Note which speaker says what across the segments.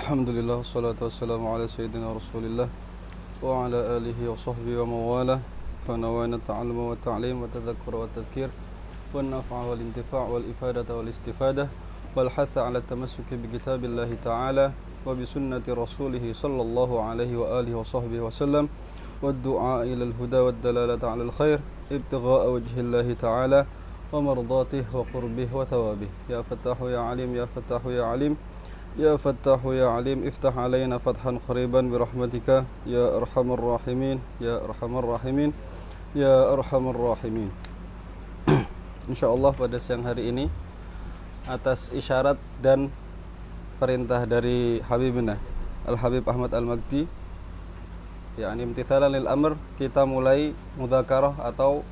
Speaker 1: Alhamdulillah, wassalatu wassalamu ala sayyidina rasulillah wa ala alihi wa sahbihi wa mawalah. Fanawana ta'aluma wa ta'lim wa tadhakkura wa tadhkir wa nafa'a wal intifa' wal ifadata wal istifadah wal hatha ala tamassuki bi kitabillahi ta'ala wa bi sunnati rasulih sallallahu alaihi wa alihi wa sahbihi wa sallam wa du'a ila al-huda wa dalalata ala al-khair ibtigha'a wajhillahi ta'ala wa mardatihi wa qurbihi wa thawabih. Ya fattahu ya alim, ya fattahu ya alim, ya fattahu ya alim, iftah alaina fathan qariban birahmatika ya arhamar rahimin, ya arhamar rahimin, ya arhamar rahimin. Insyaallah pada siang hari ini atas isyarat dan perintah dari Habibina Al-Habib Ahmad Al-Magdi, yakni imtithalan lil amr, kita mulai mudzakarah atau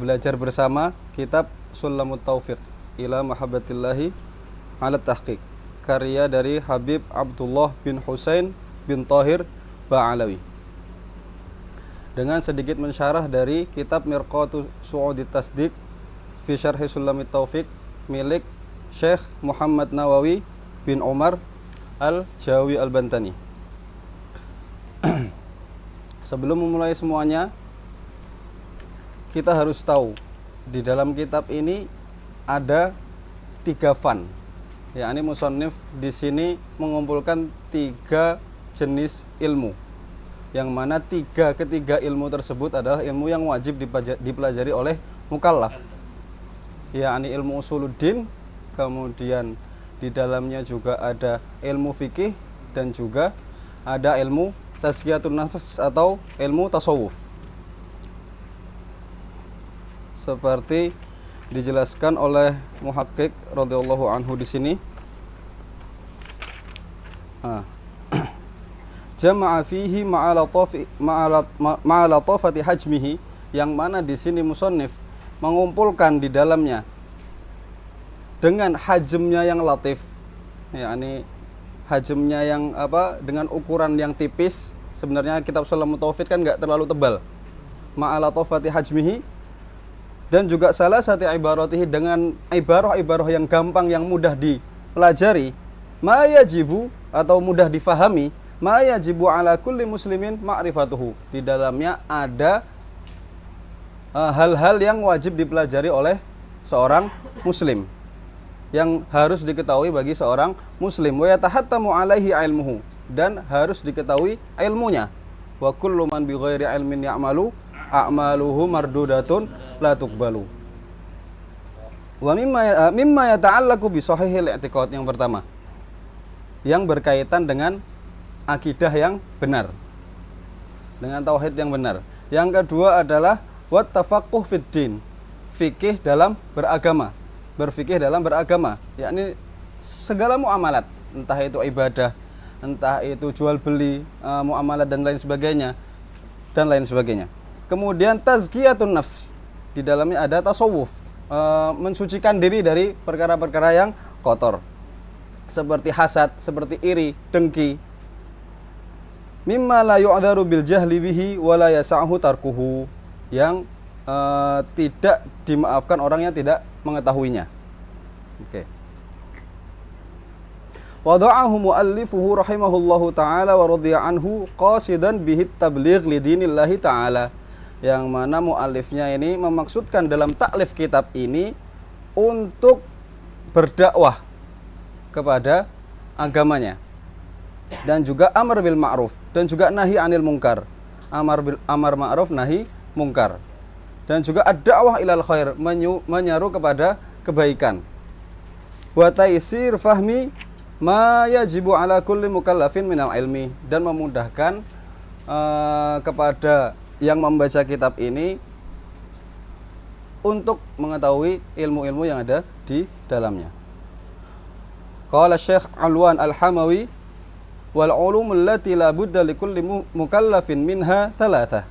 Speaker 1: belajar bersama kitab Sulamut Taufiq ila Mahabbatillahi ala Tahqiq, karya dari Habib Abdullah bin Husain bin Tahir Ba'alawi, dengan sedikit mensyarah dari kitab Mirqatu Su'udi Tasdiq fi Syarhi Sulamit Taufiq milik Syekh Muhammad Nawawi bin Umar Al-Jawi Al-Bantani. Sebelum memulai semuanya, kita harus tahu di dalam kitab ini ada 3 fan. Yakni musannif di sini mengumpulkan 3 jenis ilmu, yang mana ketiga ilmu tersebut adalah ilmu yang wajib dipelajari oleh mukallaf, yakni ilmu usuluddin, kemudian di dalamnya juga ada ilmu fikih, dan juga ada ilmu tazkiyatun nafs atau ilmu tasawuf, seperti dijelaskan oleh Muhaqqiq radhiyallahu anhu di sini. Jama'a fihi ma'alatafati hajmihi, yang mana di sini musannif mengumpulkan di dalamnya dengan hajmnya yang latif, yakni hajmnya yang dengan ukuran yang tipis. Sebenarnya kitab Sulamut Taufiq kan enggak terlalu tebal. Ma'alatafati hajmihi, dan juga salah satu ibaratihi, dengan ibarah-ibarah yang gampang, yang mudah dipelajari. Ma yajibu, atau mudah difahami, ma yajibu ala kulli muslimin ma'rifatuhu, di dalamnya ada hal-hal yang wajib dipelajari oleh seorang muslim, yang harus diketahui bagi seorang muslim. Wa yatahattamu alaihi ilmuhu, dan harus diketahui ilmunya. Wa kullu man bi ghairi ilmin ya'malu a'maluhu mardudatun la tuqbalu. Wa mimma yata'allaqu bi sahihil i'tiqad, yang pertama, yang berkaitan dengan akidah yang benar, dengan tauhid yang benar. Yang kedua adalah wat tafaqquh fid din, fikih dalam beragama, berfikih dalam beragama, yakni segala muamalat, entah itu ibadah, entah itu jual beli, muamalat dan lain sebagainya, Kemudian tazkiyatun nafs, di dalamnya ada tasawuf, mensucikan diri dari perkara-perkara yang kotor, seperti hasad, seperti iri, dengki. Mimma la yu'dharu bil jahli bihi wa la yasa'hu tarkuhu, yang tidak dimaafkan orang yang tidak mengetahuinya. Oke. Wada'ahu muallifuhu rahimahullahu ta'ala wa radhiya anhu qasidan bihi tabligh li dinillahi ta'ala, yang mana muallifnya ini memaksudkan dalam taklif kitab ini untuk berdakwah kepada agamanya, dan juga amar bil ma'ruf, dan juga nahi anil munkar, amar ma'ruf nahi munkar, dan juga ad-da'wah ilal khair, menyeru kepada kebaikan. Wa taisir fahmi ma yajibu ala kulli mukallafin minal ilmi, dan memudahkan kepada yang membaca kitab ini untuk mengetahui ilmu-ilmu yang ada di dalamnya. Qala Syekh Alwan Al-Hamawi, wal ulumul lati la budda likulli mukallafin minha thalathah.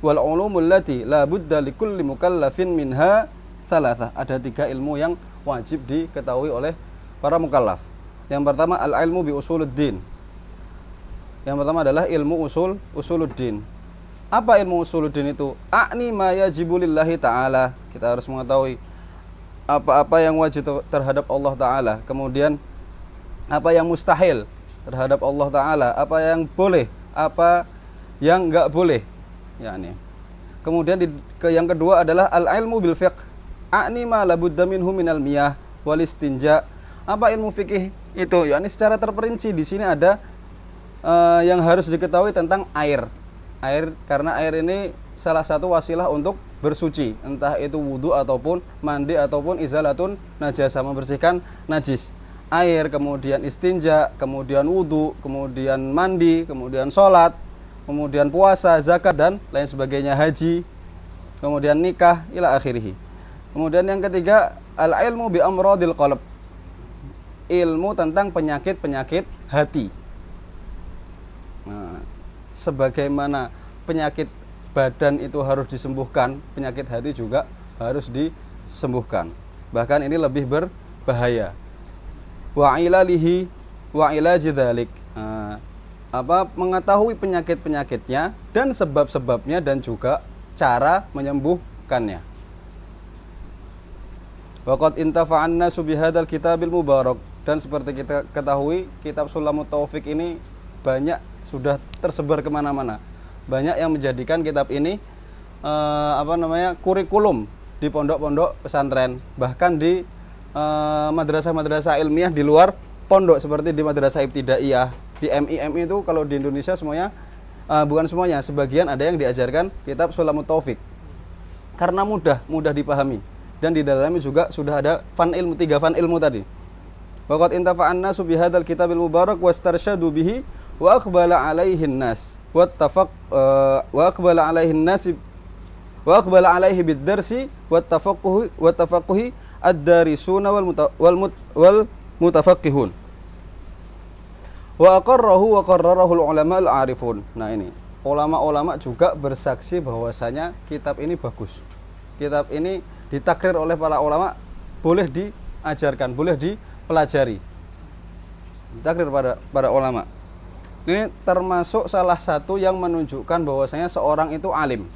Speaker 1: Wal ulumul lati la budda likulli mukallafin minha thalathah. Ada 3 ilmu yang wajib diketahui oleh para mukallaf. Yang pertama al-ilmu bi usuluddin. Yang pertama adalah ilmu usuluddin. Apa ilmu usuluddin itu? A'ni ma yajibu lillahi ta'ala. Kita harus mengetahui apa-apa yang wajib terhadap Allah Ta'ala. Kemudian apa yang mustahil terhadap Allah Ta'ala, apa yang boleh, apa yang enggak boleh. Yani. Kemudian yang kedua adalah al-ilmu bil fiqh. A'ni ma labudda minhu minal miyah wal istinja. Apa ilmu fikih itu? Yani secara terperinci di sini ada yang harus diketahui tentang air. Air, karena air ini salah satu wasilah untuk bersuci, entah itu wudhu ataupun mandi ataupun izalatun najasa, membersihkan najis. Air, kemudian istinja, kemudian wudhu, kemudian mandi, kemudian sholat, kemudian puasa, zakat dan lain sebagainya, haji, kemudian nikah ila akhirih. Kemudian yang ketiga, al-ilmu bi amradil qalb. Ilmu tentang penyakit-penyakit hati. Nah, sebagaimana penyakit badan itu harus disembuhkan, penyakit hati juga harus disembuhkan. Bahkan ini lebih berbahaya. Wa ilalihi wa ilaji dzalik. Mengetahui penyakit-penyakitnya dan sebab-sebabnya dan juga cara menyembuhkannya. Waqad intafa'an nasu bihadzal kitabil mubarak, dan seperti kita ketahui kitab Sulamut Taufik ini banyak sudah tersebar kemana-mana. Banyak yang menjadikan kitab ini kurikulum di pondok-pondok pesantren, bahkan di madrasah-madrasah ilmiah di luar pondok seperti di madrasah ibtidaiyah, di MI itu kalau di Indonesia semuanya bukan semuanya, sebagian ada yang diajarkan kitab Sulamut Taufik karena mudah dipahami, dan di dalamnya juga sudah ada tiga fan ilmu tadi. Waqad intafa'an nasu bihadzal kitabil mubarak wastarsyadu bihi wa aqbala alaihin nas wa aqbala alaihi bid-darsi wa tafaqquhi ad-darisuna wal mutafaqqihun wa aqarrahu wa qarrarahu al-ulama al-arifun. Nah, ini ulama-ulama juga bersaksi bahwasanya kitab ini bagus. Kitab ini ditakrir oleh para ulama, boleh diajarkan, boleh dipelajari. Ditakrir para ulama. Ini termasuk salah satu yang menunjukkan bahwasanya seorang itu alim.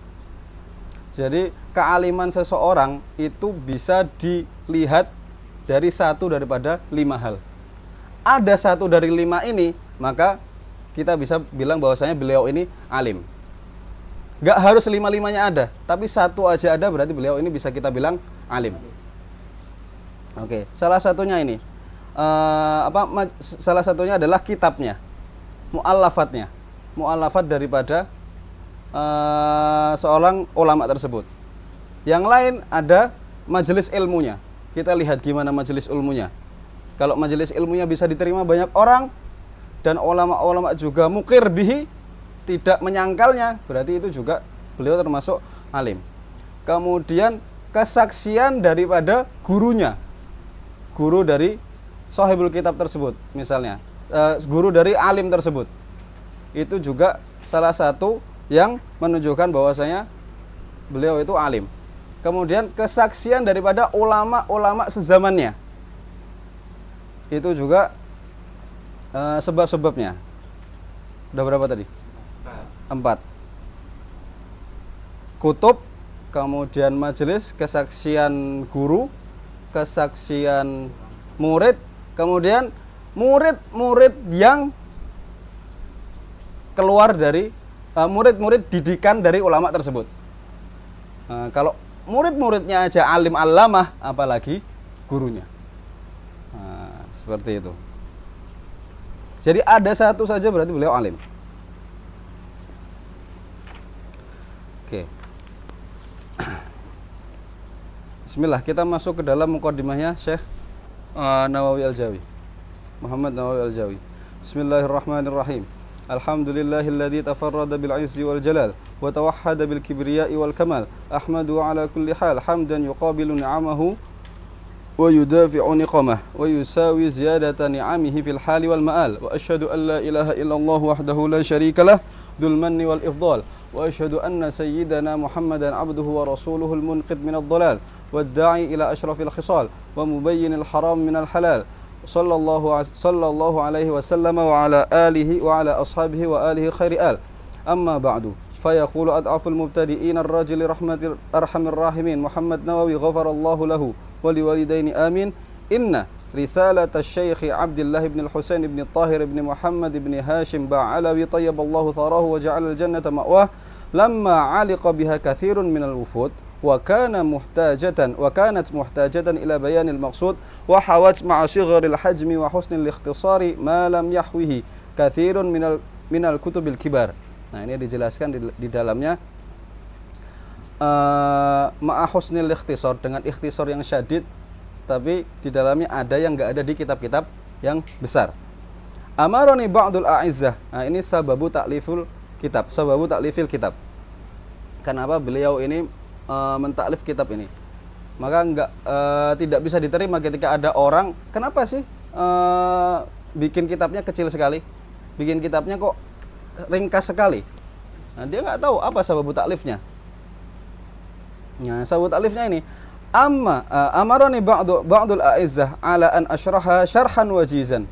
Speaker 1: Jadi kealiman seseorang itu bisa dilihat dari satu daripada 5 hal. Ada satu dari 5 ini, maka kita bisa bilang bahwasanya beliau ini alim. Gak harus 5-5-nya ada, tapi satu aja ada berarti beliau ini bisa kita bilang alim. Oke, salah satunya ini salah satunya adalah kitabnya, mu'allafat daripada seorang ulama tersebut. Yang lain ada majelis ilmunya. Kita lihat gimana majelis ilmunya. Kalau majelis ilmunya bisa diterima banyak orang dan ulama-ulama juga mukir bihi, tidak menyangkalnya, berarti itu juga beliau termasuk alim. Kemudian kesaksian daripada gurunya, guru dari sahibul kitab tersebut misalnya, guru dari alim tersebut, itu juga salah satu yang menunjukkan bahwasanya beliau itu alim. Kemudian kesaksian daripada ulama-ulama sezamannya, itu juga sebab-sebabnya. Udah berapa tadi? 4. Kutub, kemudian majelis, kesaksian guru, kesaksian murid, kemudian murid-murid yang keluar dari murid-murid didikan dari ulama tersebut. Kalau murid-muridnya aja alim allamah, apalagi gurunya. Seperti itu. Jadi ada satu saja berarti beliau alim. Oke. Bismillah, kita masuk ke dalam muqaddimahnya Syekh Nawawi Al-Jawi, Muhammad Nawawi Al-Jawi. Bismillahirrahmanirrahim. Alhamdulillahilladzi tafarrada bil 'izzi wal jalal wa tawahhada bil kibriya'i wal kamal. Ahmadu ala kulli hal hamdan yuqabilu ni'amahu wa yudafi'u niqamah wa yusawi ziyadata ni'amihi fil hali wal ma'al. Wa asyhadu an la ilaha illallah wahdahu la syarika lah dzul manni wal ifdal. Wa asyhadu anna sayyidana Muhammadan 'abduhu wa rasuluhu al munqidh min ad-dhalal wad da'i ila asyrafil khisal wa mubayyinil haram min al halal. Sallallahu alaihi wasallam wa ala alihi wa ala ashabihi wa alihi khairi al. Amma ba'du. Fayaqulu ad'aful mubtadi'in ar-rajili rahmatir arhamir rahimin Muhammad Nawawi ghafarallahu lahu wa liwalidaini amin. Inna رسالة الشيخ عبد الله بن الحسين بن الطاهر بن محمد بن هاشم باعلوي طيب الله ثراه وجعل الجنة مأواه لما علق بها كثير من الوفود وكانت محتاجة إلى بيان المقصود وحوت مع صغر الحجم وحسن الاختصار ما لم يحوه كثير من الكتب الكبار. Nah, ini dijelaskan di dalamnya ma'a husnil ikhtisar, dengan ikhtisar yang syadid, tapi di dalamnya ada yang enggak ada di kitab-kitab yang besar. Amaroni ba'dul a'izzah. Nah, ini sababu ta'lifil kitab. Kenapa beliau ini mentaklif kitab ini? Maka tidak bisa diterima ketika ada orang, kenapa sih bikin kitabnya kecil sekali? Bikin kitabnya kok ringkas sekali? Nah, dia nggak tahu apa sababu taklifnya. Nah, sababu taklifnya ini amaroni ba'dul a'izzah ala an ashraha syarhan wajizan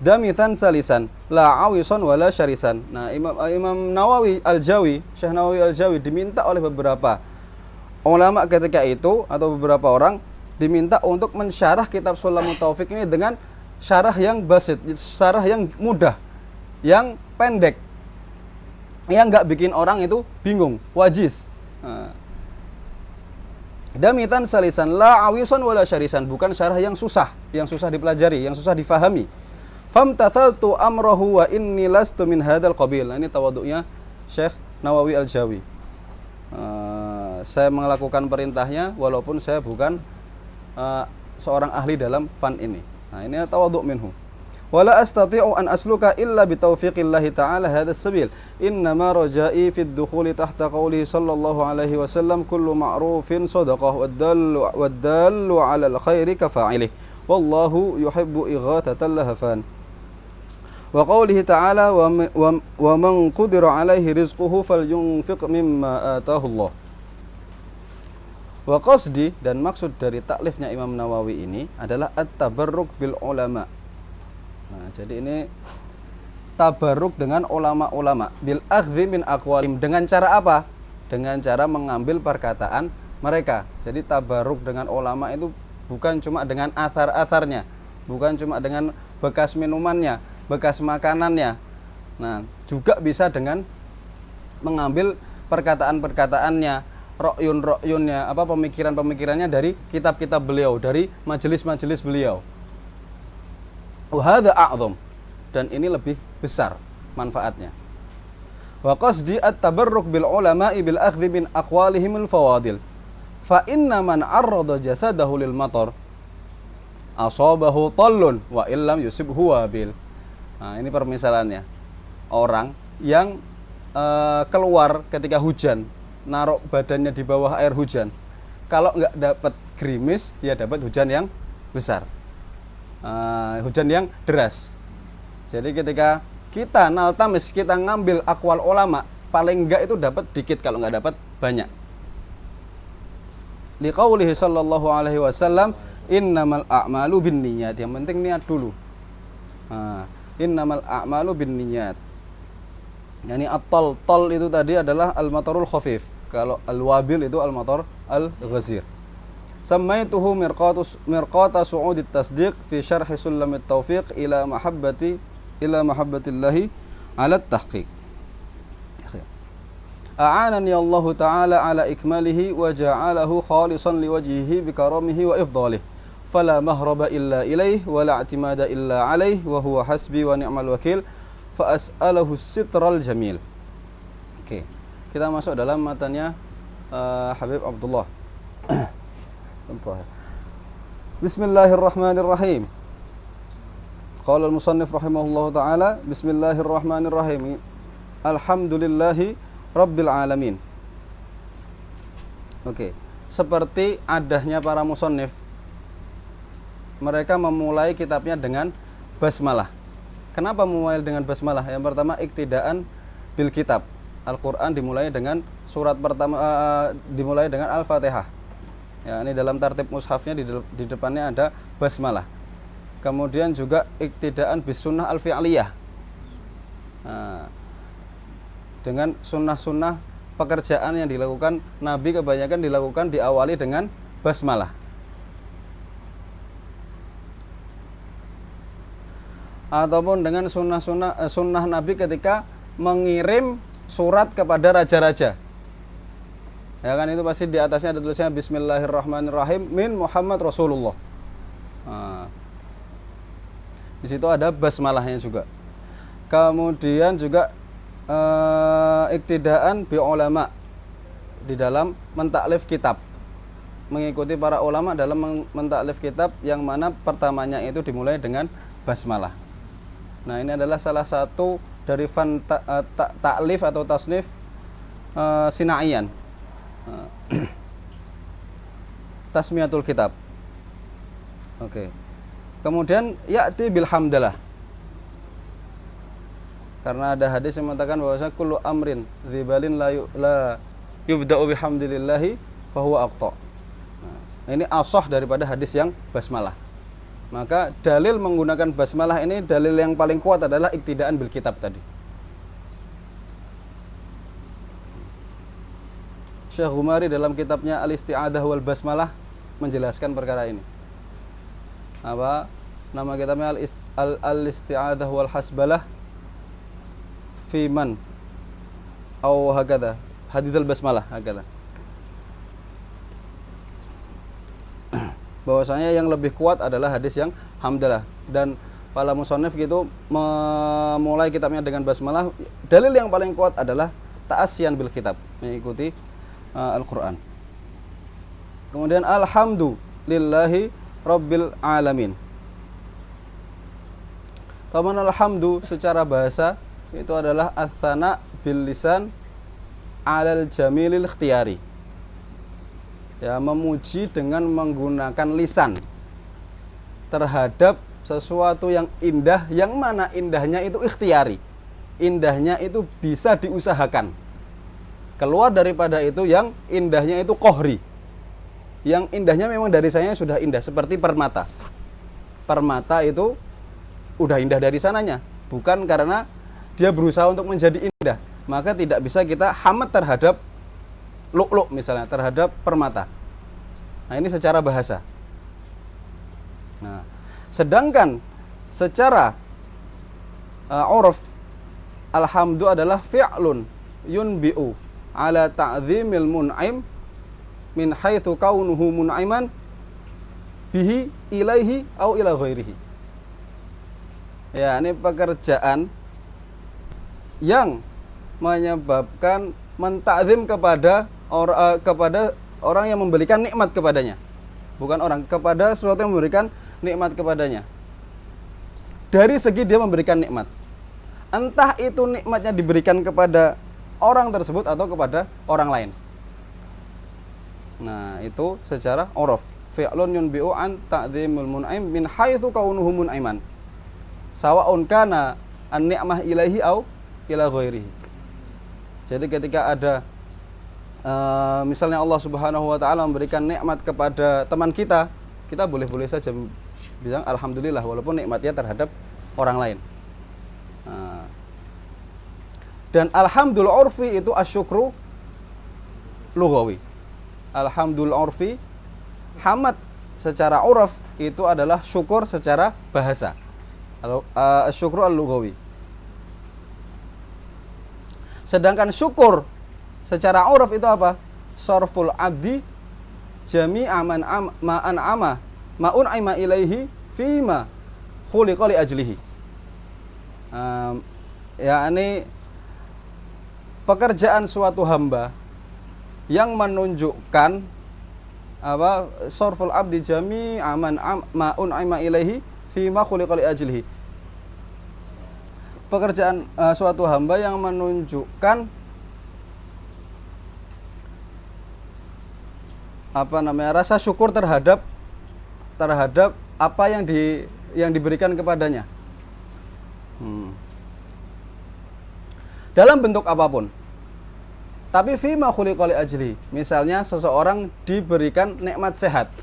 Speaker 1: damithan salisan la awisan wala syarisan. Nah, Imam Nawawi Al-Jawi, Syekh Nawawi Al-Jawi diminta oleh beberapa ulama ketika itu, atau beberapa orang diminta untuk mensyarah kitab Sulamut Taufik ini dengan syarah yang basit, syarah yang mudah, yang pendek, yang nggak bikin orang itu bingung, wajiz. Damitan salisan la awisan wala syarisan, bukan syarah yang susah dipelajari, yang susah difahami. Famtathaltu amrahu wa inni lastu min hadzal qabil. Nah, ini tawadhu'nya Syekh Nawawi Al-Jawi. Saya melakukan perintahnya walaupun saya bukan seorang ahli dalam fan ini. Nah, ini tawadhu' minhu. Wala astati'u an asluka illa bitaufiqillahi ta'ala hadzal sabil. Innama raja'i fid dukhuli tahta qawlihi sallallahu alaihi wasallam kullu ma'rufin shadaqah wad-dallu 'alal khairi kafa'ilih. Wallahu yuhibbu ighathatal lahafan. Wa qawlihi ta'ala wa man qudira 'alaihi rizquhu falyunfiq mimma ataahu Allah. Wa qasdi, dan maksud dari taklifnya Imam Nawawi ini adalah at-tabarruk bil ulama. Nah, jadi ini tabarruk dengan ulama-ulama, bil akhdhi min aqwalim, dengan cara apa? Dengan cara mengambil perkataan mereka. Jadi tabarruk dengan ulama itu bukan cuma dengan athar-atharnya, bukan cuma dengan bekas minumannya, bekas makanannya. Nah, juga bisa dengan mengambil perkataan-perkataannya, ro'yun-ro'yunnya, pemikiran-pemikirannya dari kitab-kitab beliau, dari majelis-majelis beliau. Wahada a'zam, dan ini lebih besar manfaatnya. Wa qasdi at-tabarruk bil ulama'i bil akhdhi min aqwalihimul fawadil. Fa inna man 'arrada jasadahu lil matar asabahu tallun wa illam yusibhu wabil. Nah, ini permisalannya. Orang yang keluar ketika hujan, naruh badannya di bawah air hujan. Kalau nggak dapat gerimis, ya dapat hujan yang besar. Hujan yang deras. Jadi ketika kita naltamis, kita ngambil akwal ulama, paling enggak itu dapat dikit, kalau enggak dapat banyak. Liqaulihi sallallahu alaihi wasallam, innamal a'malu binniyat. Yang penting niat dulu. Innamal a'malu binniyat. Yani at-tal itu tadi adalah al-matarul khafif. Kalau al-wabil itu al-matar al-ghazir. Samaituhu mirqata su'udit tasdiq fi syarh sulamit taufiq ila mahabbatillahi ala tahqiq. A'anani Allah Ta'ala ala ikmalihi wa ja'alahu khalisan liwajhihi bikaramihi wa ifdalih. Fala mahraba illa ilaih wa la i'timada illa alaih wa huwa hasbi wa ni'mal wakil fa as'alahu sitral jamil. Oke. Kita masuk dalam matanya Habib Abdullah. Bismillahirrahmanirrahim. Qala al-musannif rahimahullahu ta'ala, bismillahirrahmanirrahim. Alhamdulillahi rabbil alamin. Oke. Seperti adahnya para musannif, mereka memulai kitabnya dengan basmalah. Kenapa memulai dengan basmalah? Yang pertama, iktidaan bil kitab. Al-Quran dimulai dengan surat pertama, dimulai dengan Al-Fatihah. Ya, ini dalam tartib mushafnya di depannya ada basmalah. Kemudian juga iktidaan bis sunnah al-fi'liyah. Dengan sunnah-sunnah pekerjaan yang dilakukan Nabi, kebanyakan dilakukan diawali dengan basmalah. ataupun dengan sunnah Nabi ketika mengirim surat kepada raja-raja. Ya kan, itu pasti di atasnya ada tulisannya Bismillahirrahmanirrahim min Muhammad Rasulullah. Nah, di situ ada basmalahnya juga. Kemudian juga iktidaan bi ulama di dalam mentaklif kitab, mengikuti para ulama dalam mentaklif kitab yang mana pertamanya itu dimulai dengan basmalah. Nah, ini adalah salah satu dari fan taklif atau tasnif Sinaian, tasmiyatul kitab. Oke. Kemudian ya'ti bil hamdalah, karena ada hadis yang mengatakan bahwasanya kullu amrin dzibalin la yubda'u bihamdillahi fahuwa aqta. Nah, ini asah daripada hadis yang basmalah. Maka dalil menggunakan basmalah ini, dalil yang paling kuat adalah iktidaan bil kitab tadi. Syekh Ghumari dalam kitabnya Al-Isti'adah wal Basmalah menjelaskan perkara ini. Apa nama kitabnya? Al-Isti'adah wal Hasbalah fi man au hakadha hadithul basmalah hakadha. Bahwasanya yang lebih kuat adalah hadis yang hamdalah, dan para musannif gitu memulai kitabnya dengan basmalah. Dalil yang paling kuat adalah ta'asyan bil kitab, mengikuti Al-Qur'an. Kemudian alhamdulillahi rabbil alamin. Taman alhamdu secara bahasa itu adalah ats-tsana bil lisan 'alal jamilil ikhtiyari. Ya, memuji dengan menggunakan lisan terhadap sesuatu yang indah, yang mana indahnya itu ikhtiari. Indahnya itu bisa diusahakan. Keluar daripada itu yang indahnya itu kohri. Yang indahnya memang dari saya sudah indah, seperti permata. Permata itu udah indah dari sananya, bukan karena dia berusaha untuk menjadi indah, maka tidak bisa kita hamad terhadap lu'lu' misalnya, terhadap permata. Nah, ini secara bahasa. Nah, sedangkan secara uruf, alhamdu adalah fi'lun yunbi'u ala ta'zimil mun'im min haitsu kaunuhu mun'iman bihi ilaihi au ila ghairihi. Ya, ini pekerjaan yang menyebabkan mentakzim kepada orang yang memberikan nikmat kepadanya. Bukan orang, kepada sesuatu yang memberikan nikmat kepadanya. Dari segi dia memberikan nikmat, entah itu nikmatnya diberikan kepada orang tersebut atau kepada orang lain. Nah, itu secara uruf, fi'lun yunbi'u an ta'dzimul mun'im min haitsu kaunuhu mun'iman, sawa'un kana an-ni'mah ilaihi au ila ghairihi. Jadi ketika ada misalnya Allah Subhanahu wa taala memberikan nikmat kepada teman kita, kita boleh-boleh saja bilang alhamdulillah walaupun nikmatnya terhadap orang lain. Dan alhamdul urfi itu asyukru lughawi. Alhamdul urfi, hamad secara uruf itu adalah syukur secara bahasa. Asyukru al-lughawi. Sedangkan syukur secara uruf itu apa? Sarful abdi jami'a ma'an ama ma'un aima ilaihi fima khuliqa li ajlihi. Yakni pekerjaan suatu hamba yang menunjukkan apa? Sarful abdi jami'a ma'un aima ilaihi fima khuliqa li ajlihi. Pekerjaan suatu hamba yang menunjukkan rasa syukur terhadap apa yang diberikan kepadanya, dalam bentuk apapun. Tapi fima khuliqa li ajli, misalnya seseorang diberikan nikmat sehat,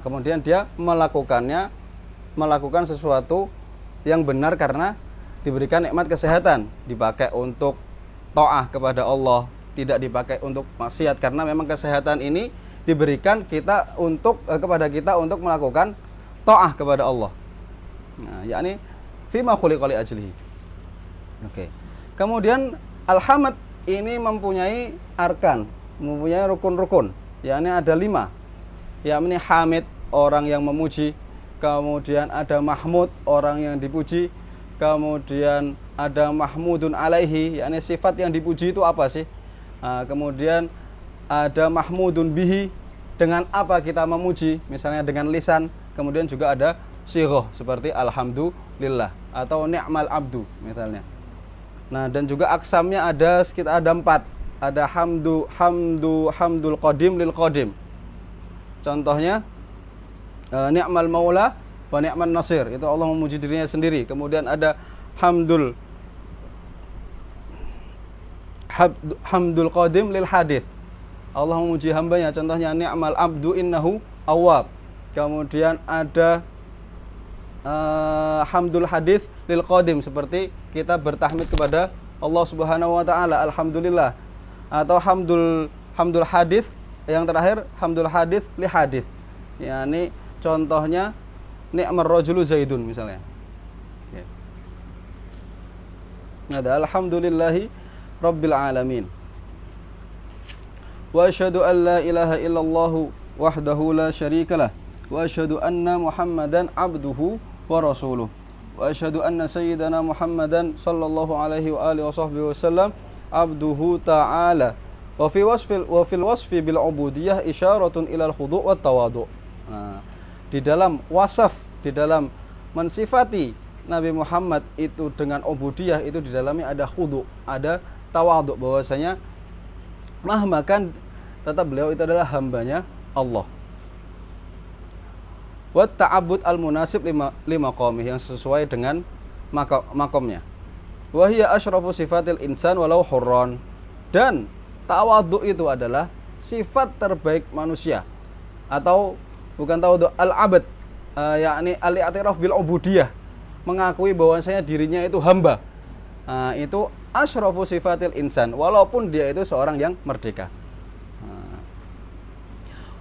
Speaker 1: kemudian dia melakukan sesuatu yang benar karena diberikan nikmat kesehatan, dipakai untuk ta'ah kepada Allah, tidak dipakai untuk maksiat, karena memang kesehatan ini diberikan kepada kita untuk melakukan ta'ah kepada Allah. Nah, yakni fima khuliqa li ajlihi. Oke. Kemudian al-hamd ini mempunyai arkan, mempunyai rukun-rukun. Yakni ada 5. Yakni hamid, orang yang memuji. Kemudian ada mahmud, orang yang dipuji. Kemudian ada mahmudun alaihi, yakni sifat yang dipuji itu apa sih? Nah, kemudian ada mahmudun bihi, dengan apa kita memuji, misalnya dengan lisan. Kemudian juga ada sighah seperti alhamdulillah atau ni'mal abdu misalnya. Nah, dan juga aksamnya ada sekitar 4. Ada hamdul qadim lil qadim. Contohnya ni'mal maula wa ni'man nasir, itu Allah memuji dirinya sendiri. Kemudian ada hamdul qadim lil hadith, Allah memuji hambanya. Contohnya ni'mal abdu innahu awwab. Kemudian ada hamdul hadith lil qadim, seperti kita bertahmid kepada Allah Subhanahu wa taala, alhamdulillah. Atau hamdul hadith yang terakhir, hamdul hadith li hadith. Yani contohnya ni'mar rajulu zaidun misalnya. Ya. Ada alhamdulillahi rabbil alamin. Wa asyhadu an la ilaha illallah wahdahu la syarikalah. Wa asyhadu anna Muhammadan abduhu wa rasuluh. Wa asyhadu anna sayyidana Muhammadan sallallahu alaihi wa alihi wa sahbihi wasallam abduhu ta'ala. Wa fil wasfi bil ubudiyah isyaratun ilal khudu' wat tawadu'. Nah, di dalam wasaf, di dalam mensifati Nabi Muhammad itu dengan ubudiyah, itu di dalamnya ada khudu', ada tawadu', bahwasanya mahmakan tetap beliau itu adalah hambanya Allah. Wa ta'abbud al-munasib lima qawmih, yang sesuai dengan makomnya. Wa hiya asyrafu sifatil insan walau hurran. Dan tawadhu itu adalah sifat terbaik manusia, atau bukan tawadhu, al-abad, yakni al-i'tiraf bil ubudiyah, mengakui bahwasanya dirinya itu hamba. Itu asyrafu sifatil insan, walaupun dia itu seorang yang merdeka.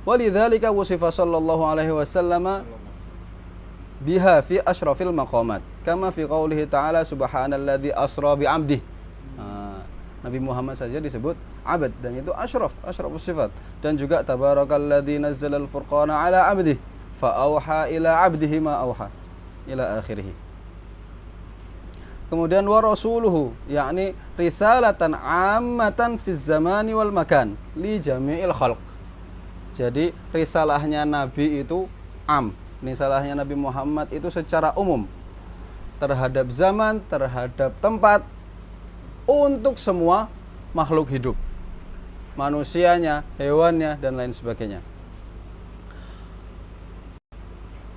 Speaker 1: Walidzalika wusifa sallallahu alaihi wasallam biha fi asyrafil maqamat, kama fi qoulihi ta'ala subhanalladzi asra bi 'abdihi. Nabi Muhammad saja disebut abad, dan itu asyrafus sifat. Dan juga tabarakalladzi nazzalal furqana ala 'abdihi fa auha ila 'abdihi ma auha ila akhirih. Kemudian wa rasuluhu, yakni risalatan 'ammatan fiz zamani wal makan li jami'il khalq. Jadi risalahnya Nabi itu risalahnya Nabi Muhammad itu secara umum, terhadap zaman, terhadap tempat, untuk semua makhluk hidup, manusianya, hewannya, dan lain sebagainya.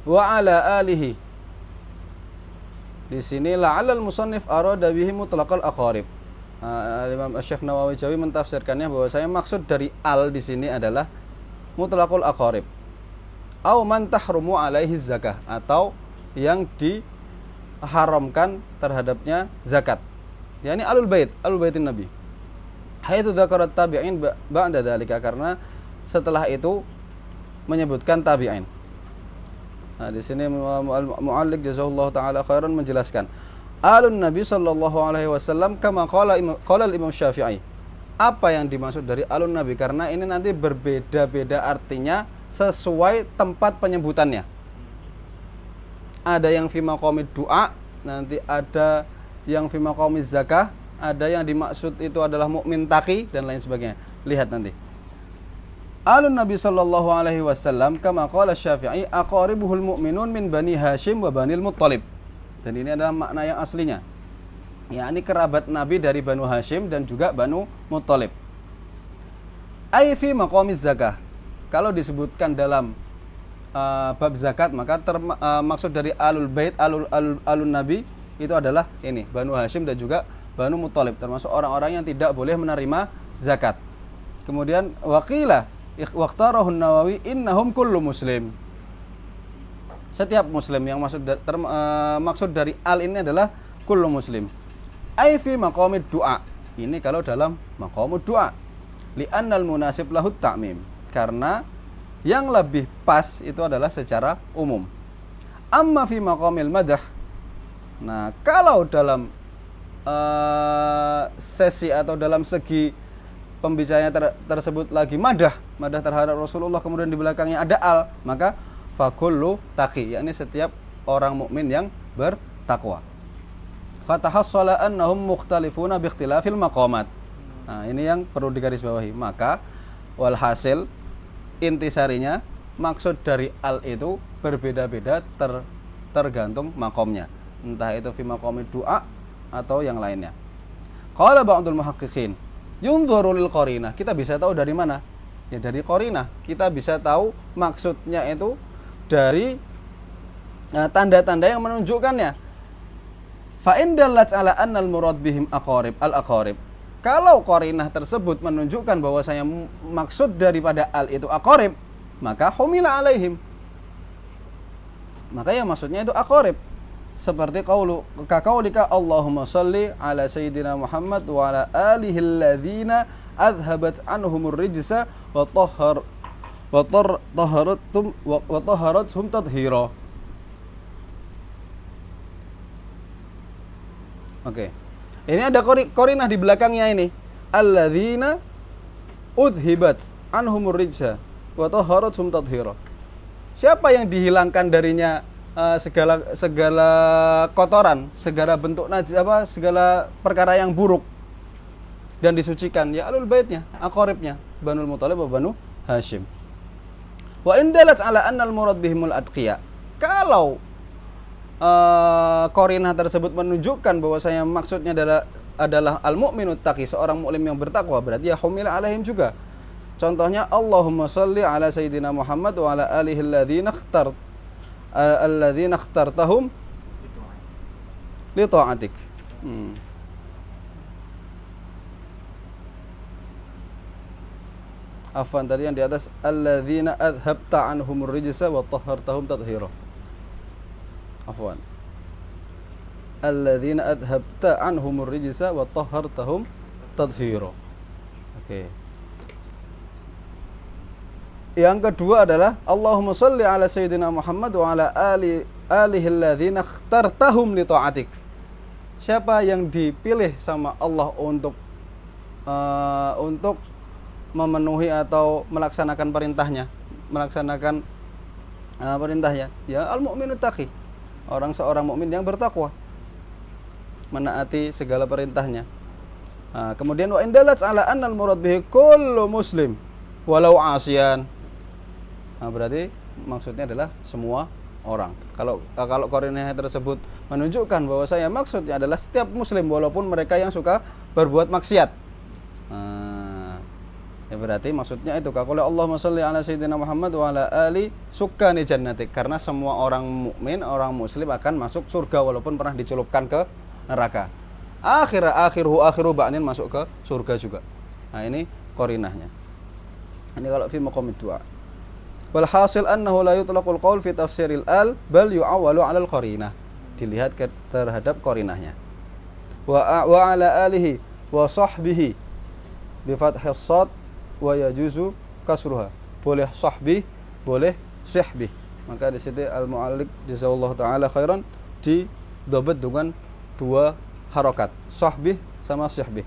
Speaker 1: Wa ala alihi, di sini la'alal musannif arada bihi mutlaqal aqarib. Imam Syekh Nawawi Jawi mentafsirkannya bahwa saya maksud dari al di sini adalah mutlaqul aqarib, au man tahrumu alaihi zakah, atau yang diharamkan terhadapnya zakat, yakni alul baitin nabi. Haitsu dzakarat tabi'in ba'da dzalika, karena setelah itu menyebutkan tabi'in. Nah, di sini mu'alliq jazakallahu taala khairan menjelaskan alun nabi sallallahu alaihi wasallam kama qala Imam Syafi'i. Apa yang dimaksud dari alun nabi? Karena ini nanti berbeda-beda artinya sesuai tempat penyebutannya. Ada yang fi maqamid du'a, nanti ada yang fi maqamid zakah, ada yang dimaksud itu adalah mukmin taqi, dan lain sebagainya. Lihat nanti. Alun Nabi sallallahu alaihi wasallam kama qala Syafi'i aqaribuhul mu'minun min bani Hashim wa banil Muttalib. Dan ini adalah makna yang aslinya. Yakni kerabat Nabi dari Banu Hashim dan juga Banu Muttalib. Ai fi maqamiz zakah. Kalau disebutkan dalam bab zakat, maka maksud dari alul bait, alun Nabi itu adalah ini, Banu Hashim dan juga Banu Muttalib, termasuk orang-orang yang tidak boleh menerima zakat. Kemudian waqila waqtarahun Nawawi innahum kullu muslim. Setiap muslim, yang maksud dari al ini adalah kullu muslim. Ai fi maqamid du'a. Ini kalau dalam maqamud du'a. Li'annal munasib lahu ta'mim. Karena yang lebih pas itu adalah secara umum. Amma fi maqamil madah, Nah, kalau dalam sesi atau dalam segi pembicaranya tersebut lagi madah terhadap Rasulullah, kemudian di belakangnya ada al, maka fakullu taqi, yakni setiap orang mukmin yang bertakwa. Fatahassala annahum mukhtalifuna biikhtilafil maqamat. Nah, ini yang perlu digarisbawahi. Maka walhasil intisarinya maksud dari al itu berbeda-beda tergantung makomnya, entah itu fi maqamid du'a atau yang lainnya. Qala ba'dul muhaqqiqin yunzuru lil qarinah. Kita bisa tahu dari mana? Ya dari qarinah. Kita bisa tahu maksudnya itu dari tanda-tanda yang menunjukkannya. Fa in dallat ala anna al murad bihim aqarib al aqarib. Kalau qarinah tersebut menunjukkan bahwasanya maksud daripada al itu aqarib, maka humila alaihim. Maka ya maksudnya itu aqarib. Seperti qaulika Allahumma shalli ala sayyidina Muhammad wa ala alihi alladzina adhabat anhumur rijsa wa tahharathum tathhira. Oke. Ini ada qarinah di belakangnya ini. Alladzina udhibat anhumur rijsa wa tahharathum tathhira. Siapa yang dihilangkan darinya segala kotoran, segala bentuk segala perkara yang buruk dan disucikan, ya alul baitnya, aqaribnya, Banul Muthalib wa Banu Hashim. Wa indalat ala annal murad bihimul atqiya. Kalau qarinah tersebut menunjukkan bahwasanya maksudnya adalah al-mu'minut taqi, seorang mukmin yang bertakwa, berarti ya humila alaihim juga. Contohnya Allahumma shalli ala sayyidina Muhammad wa ala alihi alladzina ikhtartahum li ta'atik. Afwan, tadi yang di atas alladzina adhabta anhumur rijsa wa tahhartahum tathhira. Afwan. Alladzina adhabta anhumur rijsa wa tahhartahum tathhira. Oke. Yang kedua adalah Allahumma shalli ala sayyidina Muhammad wa ala alihi alladzina ikhtartahum li ta'atik. Siapa yang dipilih sama Allah untuk memenuhi atau melaksanakan perintahnya, ya al-mu'minut taqi, seorang mukmin yang bertakwa, menaati segala perintahnya. Kemudian wa indalat ala annal murad bihi kullu muslim walau asiyan. Berarti maksudnya adalah semua orang. Kalau qarinah tersebut menunjukkan bahwa saya maksudnya adalah setiap muslim walaupun mereka yang suka berbuat maksiat. Ya berarti maksudnya itu kalau Allahumma shalli ala sayyidina Muhammad wa ala ali sukkani jannatik, karena semua orang mukmin, orang muslim akan masuk surga walaupun pernah dicelupkan ke neraka. Akhiru ba'nin masuk ke surga juga. Nah, ini qarinahnya. Ini kalau fi maqamid du'a. Wal hasil annahu la yutlaqul qaul fi tafsiril al bal yu'awwalu 'alal qarinah. Dilihat terhadap qarinahnya. Wa ala alihi wa sahbihi bi fathis shad wa yajuzu kasruha. Boleh sahbi, boleh sihbi. Maka di situ al-mu'alliq jazakallahu taala khairan didobet dengan dua harokat, sahbi sama sihbi.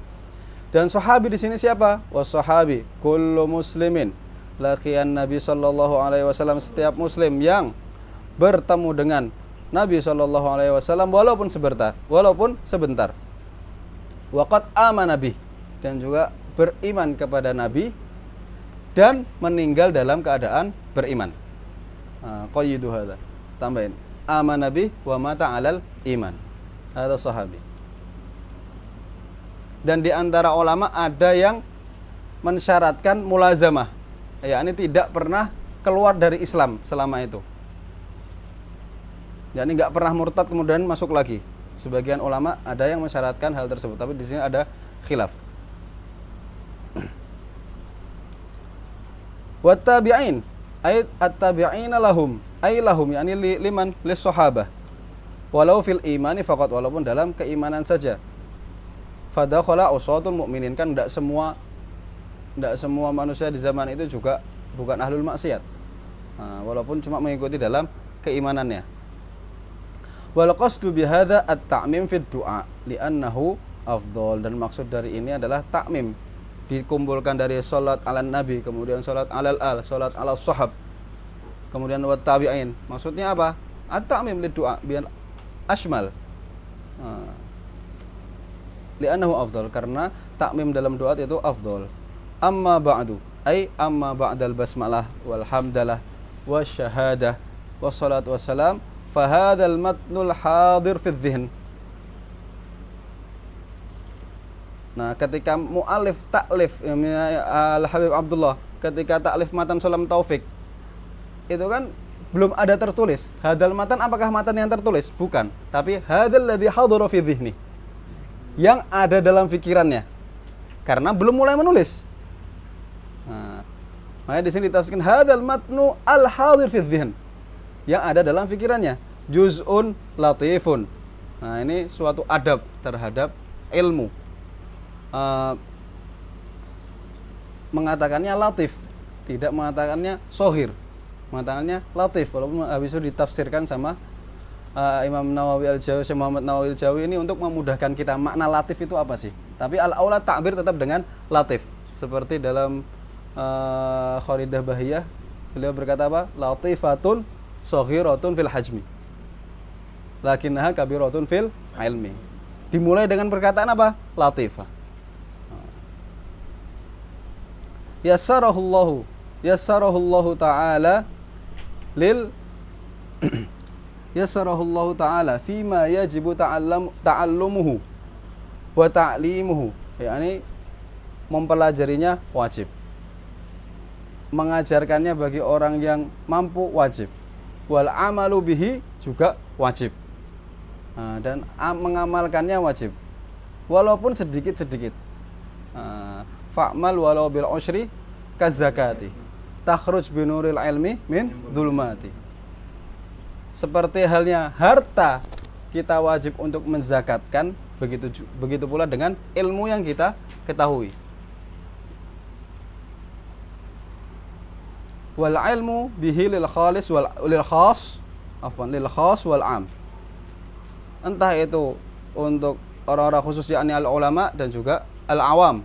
Speaker 1: Dan sahabi di sini siapa? Was sahabi kullu muslimin laqiyan Nabi sallallahu alaihi wasallam, setiap muslim yang bertemu dengan Nabi sallallahu alaihi wasallam walaupun sebentar. Waqad amana bih, dan juga beriman kepada Nabi dan meninggal dalam keadaan beriman. Qayyidu hadza. Tambahin. Amana bih wa mata 'alal iman. Hadza sahabi. Dan di antara ulama ada yang mensyaratkan mulazamah, yakni tidak pernah keluar dari Islam selama itu, yakni nggak pernah murtad kemudian masuk lagi. Sebagian ulama ada yang mensyaratkan hal tersebut, tapi di sini ada khilaf. Wattabi'in ayat at-tabi'ina lahum yakni liman lis sahabah walau fil imani faqat, walaupun dalam keimanan saja. Fadakhala usatul mu'minin, kan tidak semua manusia di zaman itu juga bukan ahlul maksiat, walaupun cuma mengikuti dalam keimanannya. Wal qasdu bihadza at-ta'mim fid du'a li'annahu afdhal, dan maksud dari ini adalah takmim, dikumpulkan dari salat ala nabi, kemudian salat alal al, salat ala sahab, kemudian wat tabi'in. Maksudnya apa? At-ta'mim lid du'a biar ashmal. Li'annahu afdhal, karena takmim dalam doa itu afdhal. Amma ba'du, ay amma ba'dal basmalah wal hamdalah wasyahadah wassalat wassalam fahadzal matnul hadir fi dzihn. Nah, ketika mu'alif taklif Al-Habib Abdullah ketika taklif matan Sulam Taufik itu kan belum ada tertulis. Hadal matan, apakah matan yang tertulis? Bukan, tapi hadzal ladzi hadara fi dzihni, yang ada dalam pikirannya, karena belum mulai menulis. Nah, makanya di sini ditafsirkan hadzal matnu al-hadir fi dzihn, yang ada dalam pikirannya. Juz'un latifun. Nah, ini suatu adab terhadap ilmu. Mengatakannya latif, tidak mengatakannya sohir, mengatakannya latif. Walaupun habis itu ditafsirkan sama Imam Nawawi Al-Jawi, Syekh Muhammad Nawawi Al-Jawi ini untuk memudahkan kita, makna latif itu apa sih? Tapi al-aula ta'bir tetap dengan latif. Seperti dalam Kharidah Bahiyah, beliau berkata apa? Latifatun soghiratun fil hajmi lakinnaha kabiratun fil ilmi. Dimulai dengan perkataan apa? Latifah. Yassarahullahu ta'ala lil yassarahullahu ta'ala fima yajibu ta'allumuhu wa ta'limuhu, yakni mempelajarinya wajib, mengajarkannya bagi orang yang mampu wajib, wal amalu bihi juga wajib. Nah, dan mengamalkannya wajib walaupun sedikit-sedikit. Fa'mal walau bil usyri kazakati takhruj binuril ilmi min dhulmati. Seperti halnya harta kita wajib untuk menzakatkan, begitu pula dengan ilmu yang kita ketahui. Wal ilmu bihi lil khalis wal lil khas, lil khas wal am. Entah itu untuk orang-orang khusus, yakni al-ulama, dan juga al-awam,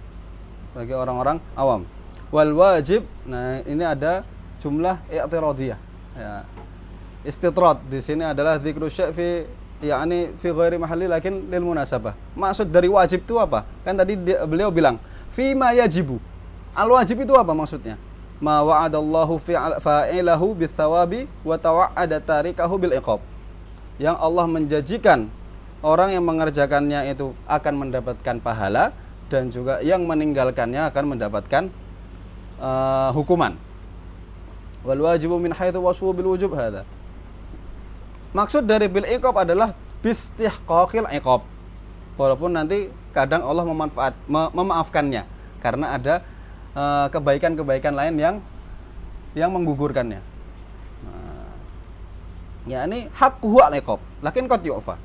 Speaker 1: bagi orang-orang awam. Wal wajib, nah ini ada jumlah i'tiradiyah. Ya. Istitrad di sini adalah dzikru syai' fi, yakni fi ghairi mahalli lakin lil munasabah. Maksud dari wajib itu apa? Kan tadi beliau bilang fi ma yajibu. Al-wajib itu apa maksudnya? Ma wa'adallahu fa'ilahu bithawabi wa tawa'ada tarikahu bil iqab. Yang Allah menjanjikan orang yang mengerjakannya itu akan mendapatkan pahala, dan juga yang meninggalkannya akan mendapatkan hukuman. Wal wajibu min haitsu wasfu bil wujub hadza. Maksud dari bil iqab adalah bistihqaqil iqab. Walaupun nanti kadang Allah memaafkannya karena ada kebaikan-kebaikan lain yang menggugurkannya. Ya, ini haqquhu al-iqab, lakin qad yu'fa.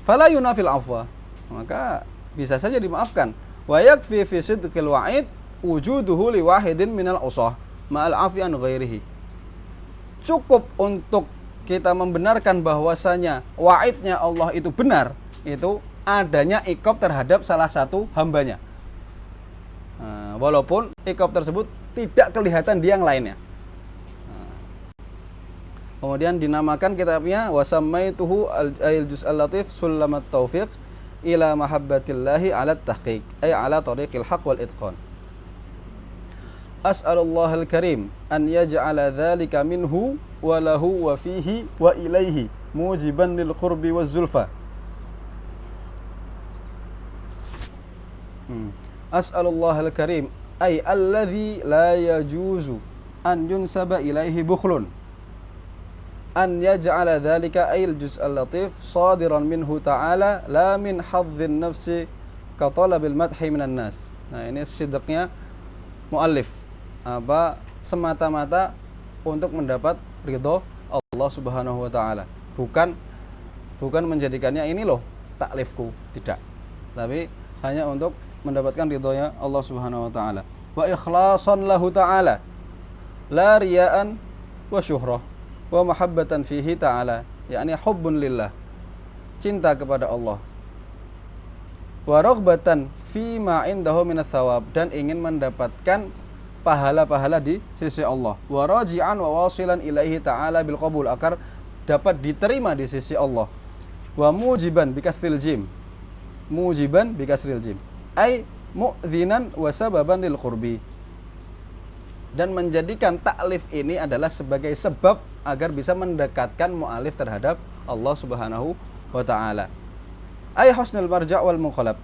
Speaker 1: Fala yunafil afwa, maka bisa saja dimaafkan. Wa yakfi fi sidqil wa'id wujuduhu li wahidin minal usah ma'al afi an ghairihi. Cukup untuk kita membenarkan bahwasanya wa'idnya Allah itu benar, itu adanya iqab terhadap salah satu hambanya. Walaupun iqab tersebut tidak kelihatan di yang lainnya. Kemudian dinamakan kitabnya wasammaituhu al-juz' al-latif sulamat taufiq ila mahabbatillahi ala tahqiq, ay ala tariqil haq wal itqan. As'alullahal karim an yaj'ala dzalika minhu wa lahu wa fihi wa ilaihi mujiban lil qurbi waz zulfa. As'alullahal karim ay alladhi la yajuzu an yunsaba ilaihi bukhlun an yaj'ala dhalika ayil juz'al latif sadiran minhu ta'ala la min hadzin nafsi ka talabil madhi minan nas. Nah, ini sidqnya muallif, apa semata-mata untuk mendapat ridho Allah Subhanahu wa taala, bukan menjadikannya ini loh taklifku, tidak, tapi hanya untuk mendapatkan ridhonya Allah Subhanahu wa taala. Wa ikhlasan lahu ta'ala la riya'an wa syuhrah wa mahabbatan fihi ta'ala, yakni hubbun lillah, cinta kepada Allah. Wa raghbatan fi ma indahu minats thawab, dan ingin mendapatkan pahala-pahala di sisi Allah. Wa raji'an wa wasilan ilaihi ta'ala bil qabul, agar dapat diterima di sisi Allah. Wa mujiban bi kasril jim. Mujiban bi kasril jim. Ai mu'dzinan wa sababan lil qurbi. Dan menjadikan taklif ini adalah sebagai sebab agar bisa mendekatkan mu'alif terhadap Allah Subhanahu wa ta'ala. Ay husnul marja' wal munqalab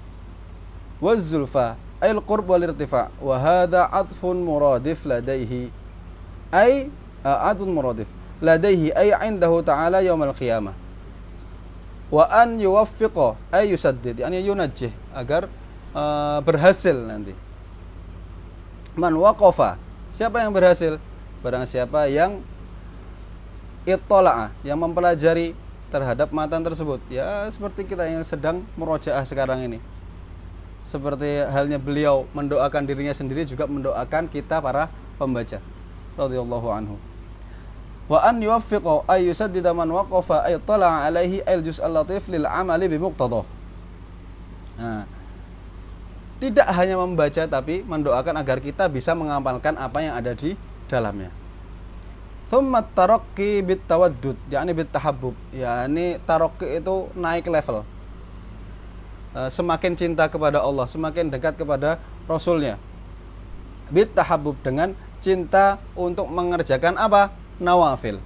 Speaker 1: waz zulfa ay al qurb wal irtifa', wa hadha 'athfun muradif ladaihi ay 'adun muradif ladaihi ay 'indahu ta'ala yaumil qiyamah. Wa an yuwaffiqa ay yusaddid, yani yunajjih, agar berhasil nanti. Man waqafa, siapa yang berhasil? Barang siapa yang ittala'a, yang mempelajari terhadap matan tersebut. Ya seperti kita yang sedang murojaah sekarang ini. Seperti halnya beliau mendoakan dirinya sendiri, juga mendoakan kita para pembaca radhiyallahu anhu. Wa an yuwaffiqa ay yusaddida man waqafa ay tala'a alaihi al juz' al-latif lil amali bi muqtadah. Nah, tidak hanya membaca tapi mendoakan agar kita bisa mengamalkan apa yang ada di dalamnya. Thumma tarakki bit tawaddud, yakni bit tahabbub, yakni tarakki itu naik level. Semakin cinta kepada Allah, semakin dekat kepada Rasulnya. Bit tahabbub, dengan cinta untuk mengerjakan apa? Nawafil,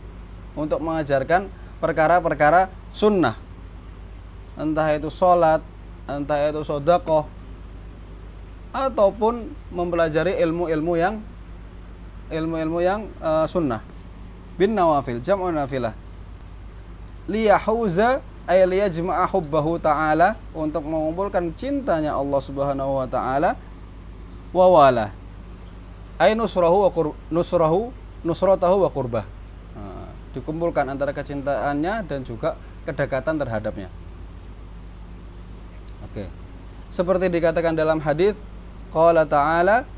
Speaker 1: untuk mengajarkan perkara-perkara sunnah, entah itu sholat, entah itu sedekah, ataupun mempelajari ilmu-ilmu yang sunnah. Bin nawafil, jam'u nafilah. Liyahauza ay liyajma'a hubbahu ta'ala, untuk mengumpulkan cintanya Allah Subhanahu wa ta'ala. Wa wala ay nusratahu wa qurbah. Dikumpulkan antara kecintaannya dan juga kedekatan terhadapnya. Oke. Seperti dikatakan dalam hadis, qala ta'ala,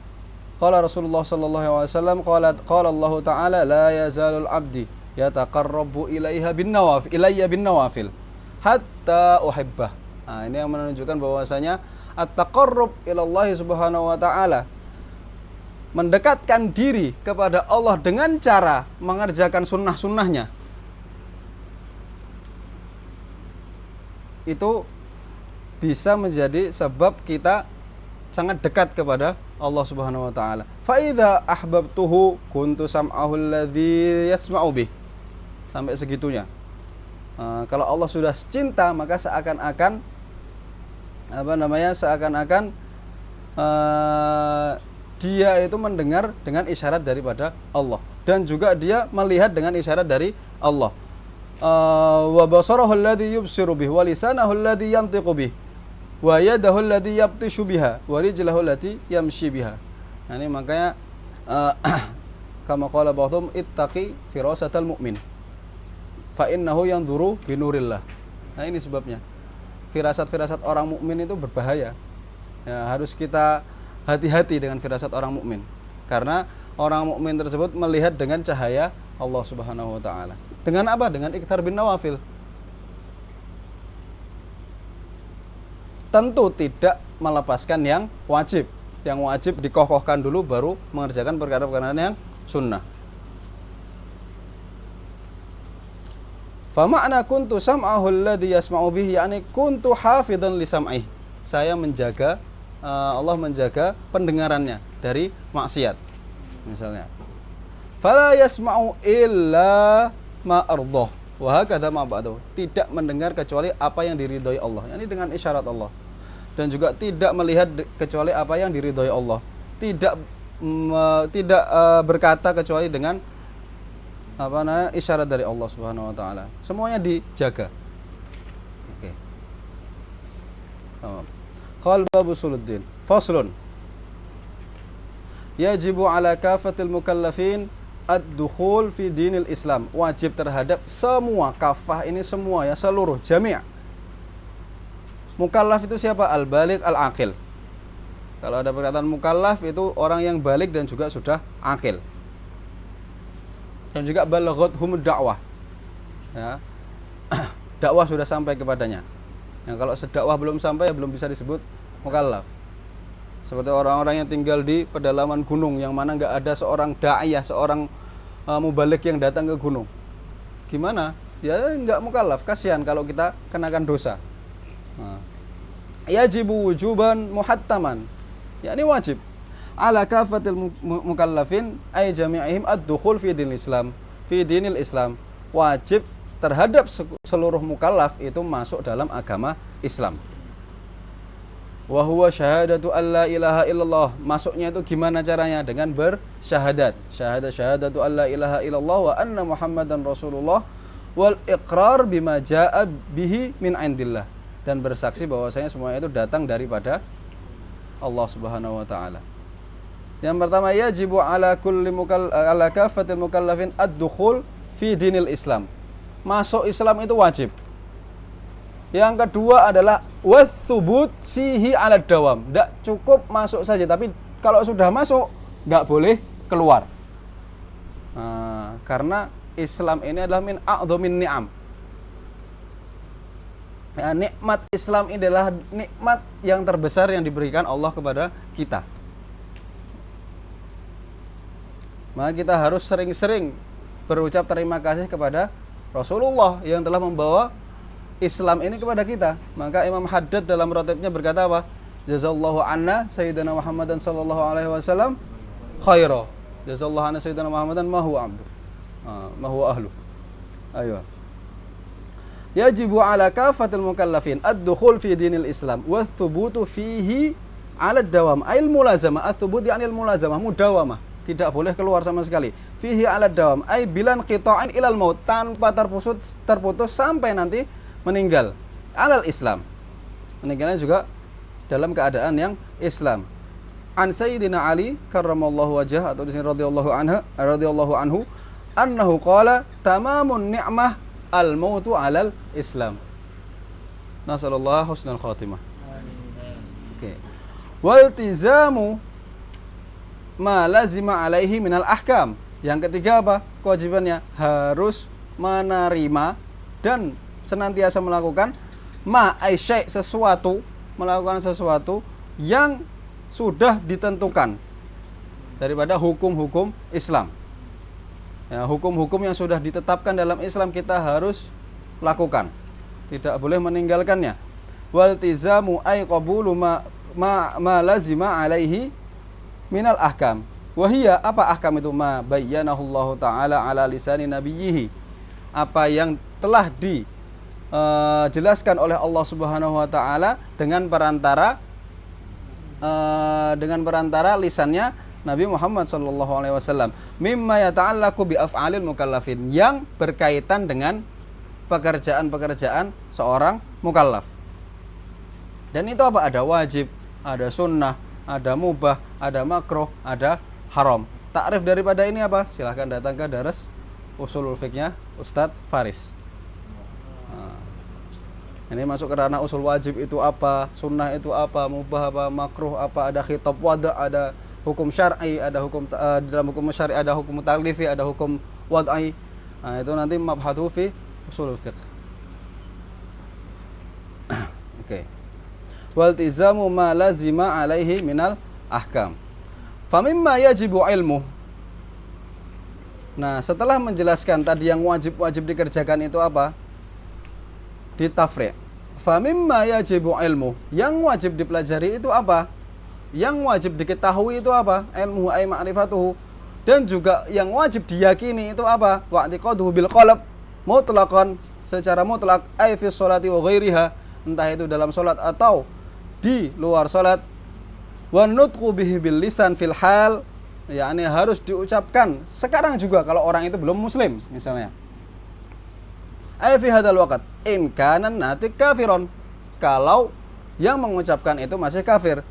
Speaker 1: qala Rasulullah sallallahu alaihi wasallam, qala Allah ta'ala, la yazalul abdi yataqarrabu ilayya bin nawafil hatta uhibbah. Nah, ini yang menunjukkan bahwasanya at-taqarrub ila Allah Subhanahu wa ta'ala, mendekatkan diri kepada Allah dengan cara mengerjakan sunnah-sunnahnya, itu bisa menjadi sebab kita sangat dekat kepada Allah Subhanahu wa ta'ala. Fa idza ahbabtuhu kuntu sam'ahu alladhi yasma'u bih. Sampai segitunya. Kalau Allah sudah cinta, maka seakan-akan dia itu mendengar dengan isyarat daripada Allah, dan juga dia melihat dengan isyarat dari Allah. Wa basarahu alladhi yubsiru bih, wa lisanahu alladhi yantiqu bih, wa yadahu alladhi yabtishu biha, wa rijlahu allati yamshi biha. Nah, ini makanya kama qala ba'dhum ittaqi firasatal mu'min fa innahu yanzuru binurillah. Nah, ini sebabnya. Firasat-firasat orang mukmin itu berbahaya. Ya, harus kita hati-hati dengan firasat orang mukmin, karena orang mukmin tersebut melihat dengan cahaya Allah Subhanahu wa ta'ala. Dengan apa? Dengan ikthar bin nawafil. Tentu tidak melepaskan yang wajib. Yang wajib dikokohkan dulu, baru mengerjakan perkara-perkara yang sunnah. Fa ma'na kuntu sam'ahu alladhi yasma'u bihi, yakni kuntu hafidhan li sam'ih. Saya menjaga, Allah menjaga pendengarannya dari maksiat. Misalnya, fala yasma'u illa ma ardhah wa hakadha ma ba'dahu. Tidak mendengar kecuali apa yang diridhoi Allah, yakni dengan isyarat Allah. Dan juga tidak melihat kecuali apa yang diridhoi Allah. Tidak berkata kecuali dengan isyarat dari Allah Subhanahu wa ta'ala. Semuanya dijaga. Oke. Qala babu suluddin faslun yajibu ala kafatil mukallafin ad-dukhul fi dinil Islam. Wajib terhadap semua, kafah ini semua ya, seluruh, jami'. Mukallaf itu siapa? Al-baligh al-aqil. Kalau ada perkataan mukallaf itu orang yang balik dan juga sudah akil. Dan juga balaghathumud da'wah. Ya. dakwah sudah sampai kepadanya. Yang kalau dakwah belum sampai ya belum bisa disebut mukallaf. Seperti orang-orang yang tinggal di pedalaman gunung yang mana nggak ada seorang da'iyah, seorang mubalik yang datang ke gunung. Gimana? Ya nggak mukallaf, kasihan kalau kita kenakan dosa. Yajibu wujuban muhattaman. Ya ini wajib. Ala kafatil mukallafin ay jami'ihim ad-dukhul fi dinil Islam. Fi dinil Islam. Wajib terhadap seluruh mukallaf itu masuk dalam agama Islam. Wa huwa syahadatu alla ilaha illallah. Masuknya itu gimana caranya? Dengan bersyahadat. Syahadatu alla ilaha illallah wa anna Muhammadan Rasulullah wal iqrar bima jaa bihi min indillah. Dan bersaksi bahwasanya semuanya itu datang daripada Allah Subhanahu wa taala. Yang pertama, yajibu ala kulli ala kafatil mukallafin ad-dukhul fi dinil Islam. Masuk Islam itu wajib. Yang kedua adalah wathubut fihi ala dawam. Tidak cukup masuk saja, tapi kalau sudah masuk nggak boleh keluar. Karena Islam ini adalah min a'dhamin ni'am. Ya, nikmat Islam ini adalah nikmat yang terbesar yang diberikan Allah kepada kita. Maka kita harus sering-sering berucap terima kasih kepada Rasulullah yang telah membawa Islam ini kepada kita. Maka Imam Haddad dalam ratibnya berkata apa? Jazallahu anna Sayyidina Muhammadan sallallahu alaihi wasallam khaira. Jazallahu anna Sayyidina Muhammadan ma huwa abdu. Ma huwa ahlu. Ayo. Yajibu ala kafatil mukallafin ad-dukhul fi dinil Islam wa thubutu fihi ala dawam. Ail mulazamah, ats-tsubut yani al-mulazamah, mudawamah. Tidak boleh keluar sama sekali. Fihi ala dawam, ay bilan qita'in ilal maut, tanpa terputus sampai nanti meninggal. Alal Islam. Meninggalnya juga dalam keadaan yang Islam. An Sayyidina Ali karramallahu wajhah atau di sini radhiyallahu anhu annahu qala tamamun ni'mah al-mautu alal Islam. Nasallallahu husnal khatimah. Oke. Waltizamu ma lazima alaihi minal ahkam. Yang ketiga apa? Kewajibannya harus menerima dan senantiasa melakukan ma aisyai sesuatu, melakukan sesuatu yang sudah ditentukan daripada hukum-hukum Islam. Ya, hukum-hukum yang sudah ditetapkan dalam Islam kita harus lakukan. Tidak boleh meninggalkannya. Waltizamu ay qabulu ma lazima alaihi minal ahkam. Wahia, apa ahkam itu? Ma bayyanahu Allah Ta'ala ala lisani nabiyyihi. Apa yang telah dijelaskan oleh Allah Subhanahu wa taala dengan perantara lisannya Nabi Muhammad sallallahu alaihi wasallam. Mimma yata'allaqu bi af'alil mukallafin, yang berkaitan dengan pekerjaan-pekerjaan seorang mukallaf. Dan itu apa? Ada wajib, ada sunnah, ada mubah, ada makruh, ada haram. Takrif daripada ini apa? Silahkan datang ke daras usulul fiqhnya Ustadz Faris. Ini masuk ke ranah usul. Wajib itu apa, sunnah itu apa, mubah apa, makruh apa, ada khitab wada, ada hukum syar'i, ada hukum dalam hukum syar'i ada hukum taklifi, ada hukum wad'i. Nah, itu nanti mabhathu fi usulul fiqh. Oke. Waltizamu ma lazima alaihi minal ahkam. Famimma yajibu ilmu. Nah, setelah menjelaskan tadi yang wajib-wajib dikerjakan itu apa? Ditafri'. Famimma yajibu ilmu. Yang wajib dipelajari itu apa? Yang wajib diketahui itu apa? Ilmu ay ma'rifatuhu. Dan juga yang wajib diyakini itu apa? Wa'tiqaduhu bil qalb mutlaqan, secara mutlak, ay fi sholati wa ghairiha, entah itu dalam salat atau di luar salat. Wa nutqu bihi bil lisan fil hal, yakni harus diucapkan sekarang juga kalau orang itu belum muslim misalnya. Ay fi hadzal waqt in kana natik kafiron, kalau yang mengucapkan itu masih kafir.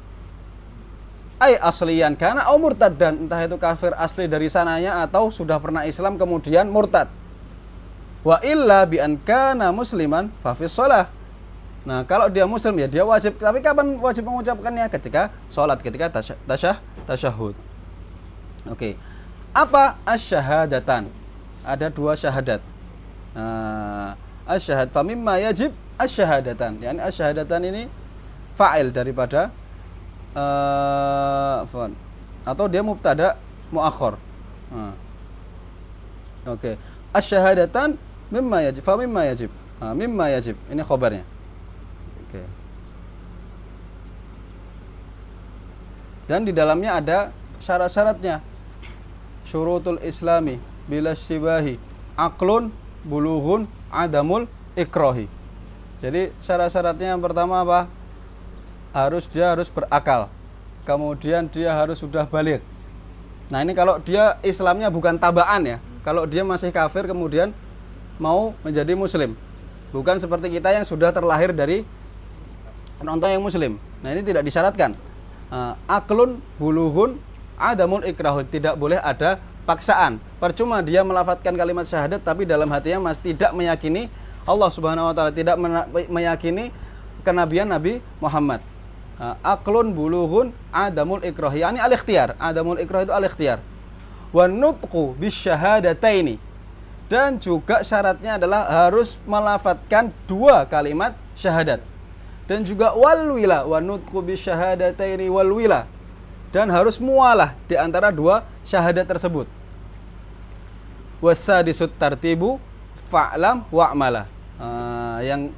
Speaker 1: Ay asliyan kana au murtaddan, entah itu kafir asli dari sananya atau sudah pernah Islam kemudian murtad. Wa illa bi an kana musliman fa fi shalah. Nah, kalau dia muslim ya dia wajib, tapi kapan wajib mengucapkannya? Ketika sholat, ketika tasyahud. Oke. Apa asyhadatan? Ada dua syahadat. asyhad. Fa mimma yajib asyhadatan. Yani asyhadatan ini fa'il daripada atau dia mubtada muakhar. Oke. Asyhadatan mimma yajib. Fa mimma yajib. Mimma yajib. Ini khabarnya. Oke. Dan di dalamnya ada syarat-syaratnya. Syurutul islami bila syibahi aqlun bulughun adamul ikrahi. Jadi syarat-syaratnya yang pertama apa? Dia harus berakal. Kemudian dia harus sudah baligh. Nah, ini kalau dia Islamnya bukan tabaan ya. Kalau dia masih kafir kemudian mau menjadi muslim. Bukan seperti kita yang sudah terlahir dari penonton yang muslim. Nah, ini tidak disyaratkan. Aklun bulughun adamul ikrah, tidak boleh ada paksaan. Percuma dia melafatkan kalimat syahadat tapi dalam hatinya masih tidak meyakini Allah Subhanahu wa taala, tidak meyakini kenabian Nabi Muhammad. Aklun bulughun adamul ikrah, yakni al-ikhtiyar. Adamul ikrah itu al-ikhtiyar. Wa nutqu bisyahadataini, dan juga syaratnya adalah harus melafatkan 2 kalimat syahadat. Dan juga wal wila, wa nutqu bisyahadataini wal wila, dan harus mualah di antara 2 syahadat tersebut. Wasadisut tartibu fa'lam wa'mala. Yang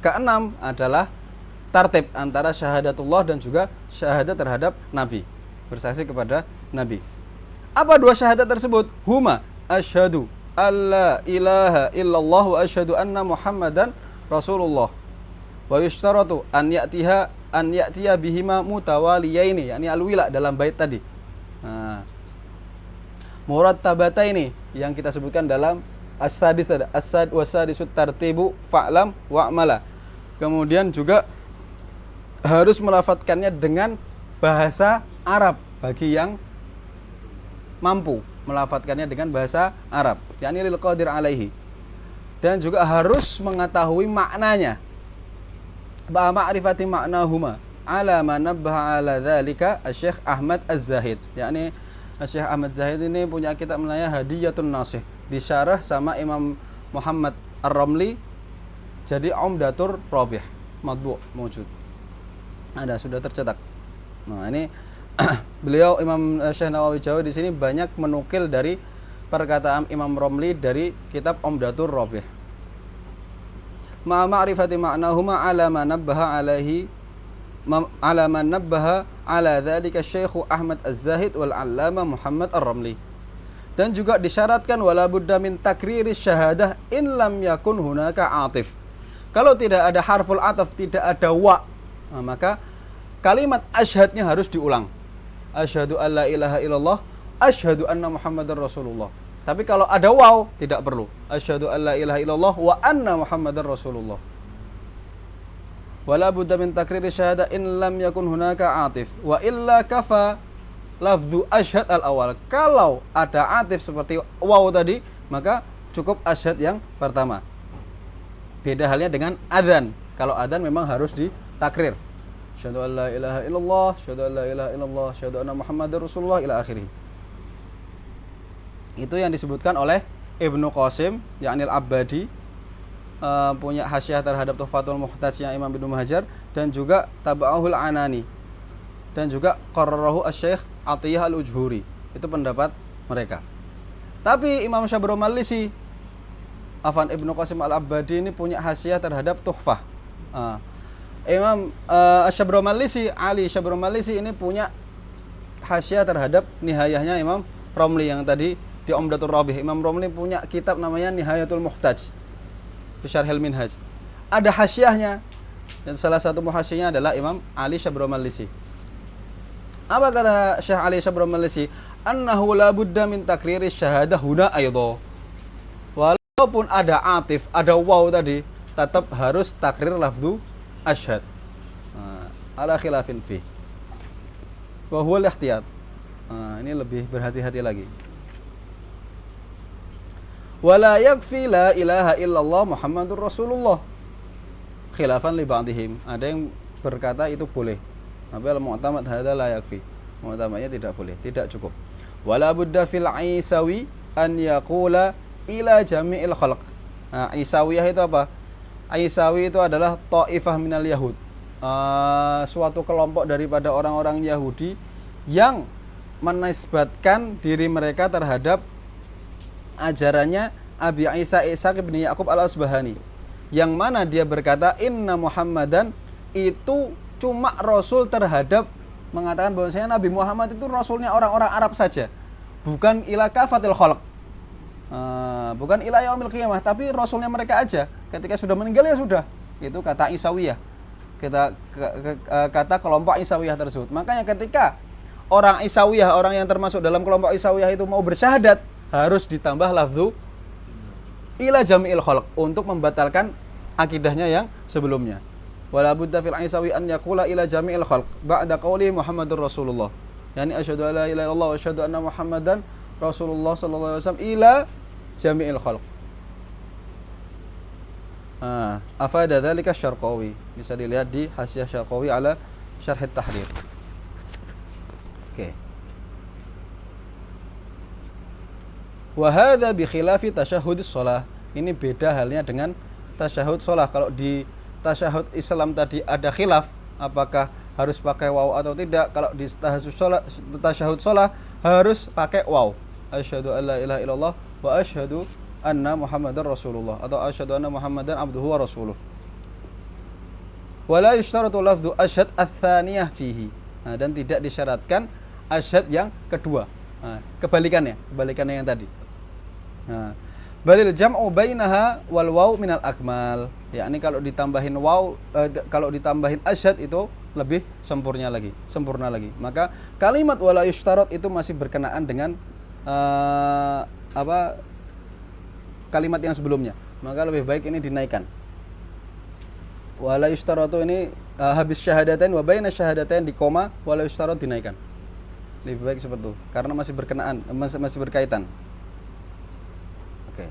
Speaker 1: keenam adalah tartib antara syahadatullah dan juga syahadat terhadap Nabi, bersaksi kepada Nabi. Apa 2 syahadat tersebut? Huma asyhadu alla ilaha illallah wa asyhadu anna muhammadan rasulullah. Wa yushtaratu an ya'tiya bihima mutawaliyaini, yakni al-wila dalam bait tadi. Murattabataini yang kita sebutkan dalam as-sadis ada wasadisut tartibu fa'lam wa'mala. Kemudian juga harus melafatkannya dengan bahasa Arab bagi yang mampu melafatkannya dengan bahasa Arab, yakni lil qadir alaihi. Dan juga harus mengetahui maknanya. Ba ma'rifati ma'nahuma ala ma nabbaha ala dzalika Syekh Ahmad Az-Zahid. Yakni Syekh Ahmad Zahid ini punya kitab namanya Hadiyatun Nasih, disyarah sama Imam Muhammad Ar-Ramli jadi Umdatur Rabih, matbu' mawjud. Ada, sudah tercetak. Nah, ini beliau Imam Syekh Nawawi Jawi di sini banyak menukil dari perkataan Imam Romli dari kitab Umdatur Rabih. Ma ma'rifati ma'nahuma ala ma nabbaha alaihi ala man nabbaha ala dzalika Syekh Ahmad Az-Zahid wal 'Allamah Muhammad Ar-Ramli. Dan juga disyaratkan wala budda min takriri syahadah in lam yakun hunaka atif. Kalau tidak ada harful ataf, tidak ada wa, maka kalimat asyhadnya harus diulang. Asyhadu alla ilaha illallah, asyhadu anna muhammadar rasulullah. Tapi kalau ada waw tidak perlu. Asyhadu alla ilaha illallah wa anna muhammadar rasulullah. Wala budda min takriri syahadah in lam yakun hunaka atif wa illa kafa lafdhu asyhad al-awwal. Kalau ada atif seperti waw tadi, maka cukup asyhad yang pertama. Beda halnya dengan adzan. Kalau adzan memang harus ditakrir. Asyhadu an la ilaha illallah, asyhadu an la ilaha illallah, asyhadu anna muhammadar rasulullah ila akhirih. Itu yang disebutkan oleh Ibnu Qasim, yakni Al-Abbadi, punya hasyiah terhadap Tuhfatul Muhtajnya Imam Ibnu Hajar, dan juga Taba'ahul Anani, dan juga qarrarahu Asy-Syaikh Athiyah Al-Ujhuri. Itu pendapat mereka. Tapi Imam Syabromalisi, Ibnu Qasim Al-Abbadi ini punya hasyiah terhadap Tuhfah. Imam Syabromalisi, Ali Syabromalisi ini punya hasyiah terhadap nihayahnya Imam Romli yang tadi di Umdatur Rabih. Imam Romli punya kitab namanya Nihayatul Muhtaj fi Syarhil Minhaj. Ada hasyiahnya, dan salah satu muhasyihnya adalah Imam Ali Syabromalisi. Apa kata Syekh Ali Syabromalisi? Annahu la budda min takriri syahadah huna aidha. Walaupun ada atif, ada waw tadi, tetap harus takrir lafzu asyhad. Ala khilafin fi. Wa huwa al-ihtiyat. Ini lebih berhati-hati lagi. Wala yakfi la ilaha illallah Muhammadur Rasulullah. Khilafan li ba'dihim. Ada yang berkata itu boleh. Tapi al-mu'tamad hadza la yakfi. Mu'tamadnya tidak boleh, tidak cukup. Wala budda fil Isawi an yaqula ila jami'il khalq.
Speaker 2: Nah, Isawiyah itu apa? Isawi itu adalah ta'ifah minal Yahud, suatu kelompok daripada orang-orang Yahudi yang menisbatkan diri mereka terhadap ajarannya Abi Isa bin Yaqub al-Asbahani, yang mana dia berkata inna Muhammadan itu cuma rasul terhadap, mengatakan bahwasanya Nabi Muhammad itu rasulnya orang-orang Arab saja, bukan ila kafatil khalq, bukan ila yaumil qiyamah, tapi rasulnya mereka aja. Ketika sudah meninggal ya sudah. Itu kata Isawiyah. Kata kelompok Isawiyah tersebut. Makanya ketika orang Isawiyah, orang yang termasuk dalam kelompok Isawiyah itu mau bersyahadat, harus ditambah lafzu ila jami'il khalq untuk membatalkan akidahnya yang sebelumnya. Wala budda fil Isawi an yaqula ila jami'il khalq ba'da qawli Muhammadur Rasulullah. Yani asyhadu alla ilaha illallah wa asyhadu anna Muhammadan Rasulullah sallallahu alaihi wasallam ila jami'il khalq. Afada dzalika Syarqawi. Bisa dilihat di Hasyiah Syarqawi ala Syarh at-Tahrir. Oke. Wa hadza bi khilafi tasyahhudis shalah. Ini beda halnya dengan tasyahud shalah. Kalau di tasyahud Islam tadi ada khilaf apakah harus pakai waw atau tidak. Kalau di tasyahud shalah harus pakai waw. Asyhadu alla ilaha illallah wa asyhadu anna Muhammadar Rasulullah atau asyhadu anna Muhammadan abduhu wa rasuluh. Wala yushtaratu lafdhu asyhad ats-tsaniyah fihi. Dan tidak disyaratkan asyhad yang kedua. Kebalikannya yang tadi. Balil jam'u bainaha wal waw minal akmal. Yakni kalau ditambahin waw, kalau ditambahin asyhad itu lebih sempurna lagi. Maka kalimat wala yushtarat itu masih berkenaan dengan kalimat yang sebelumnya, maka lebih baik ini dinaikkan. Wala yushtaratu ini habis syahadatain wa baina syahadatain di koma, wala yushtarat dinaikkan. Lebih baik seperti itu karena masih berkenaan, masih berkaitan. Oke.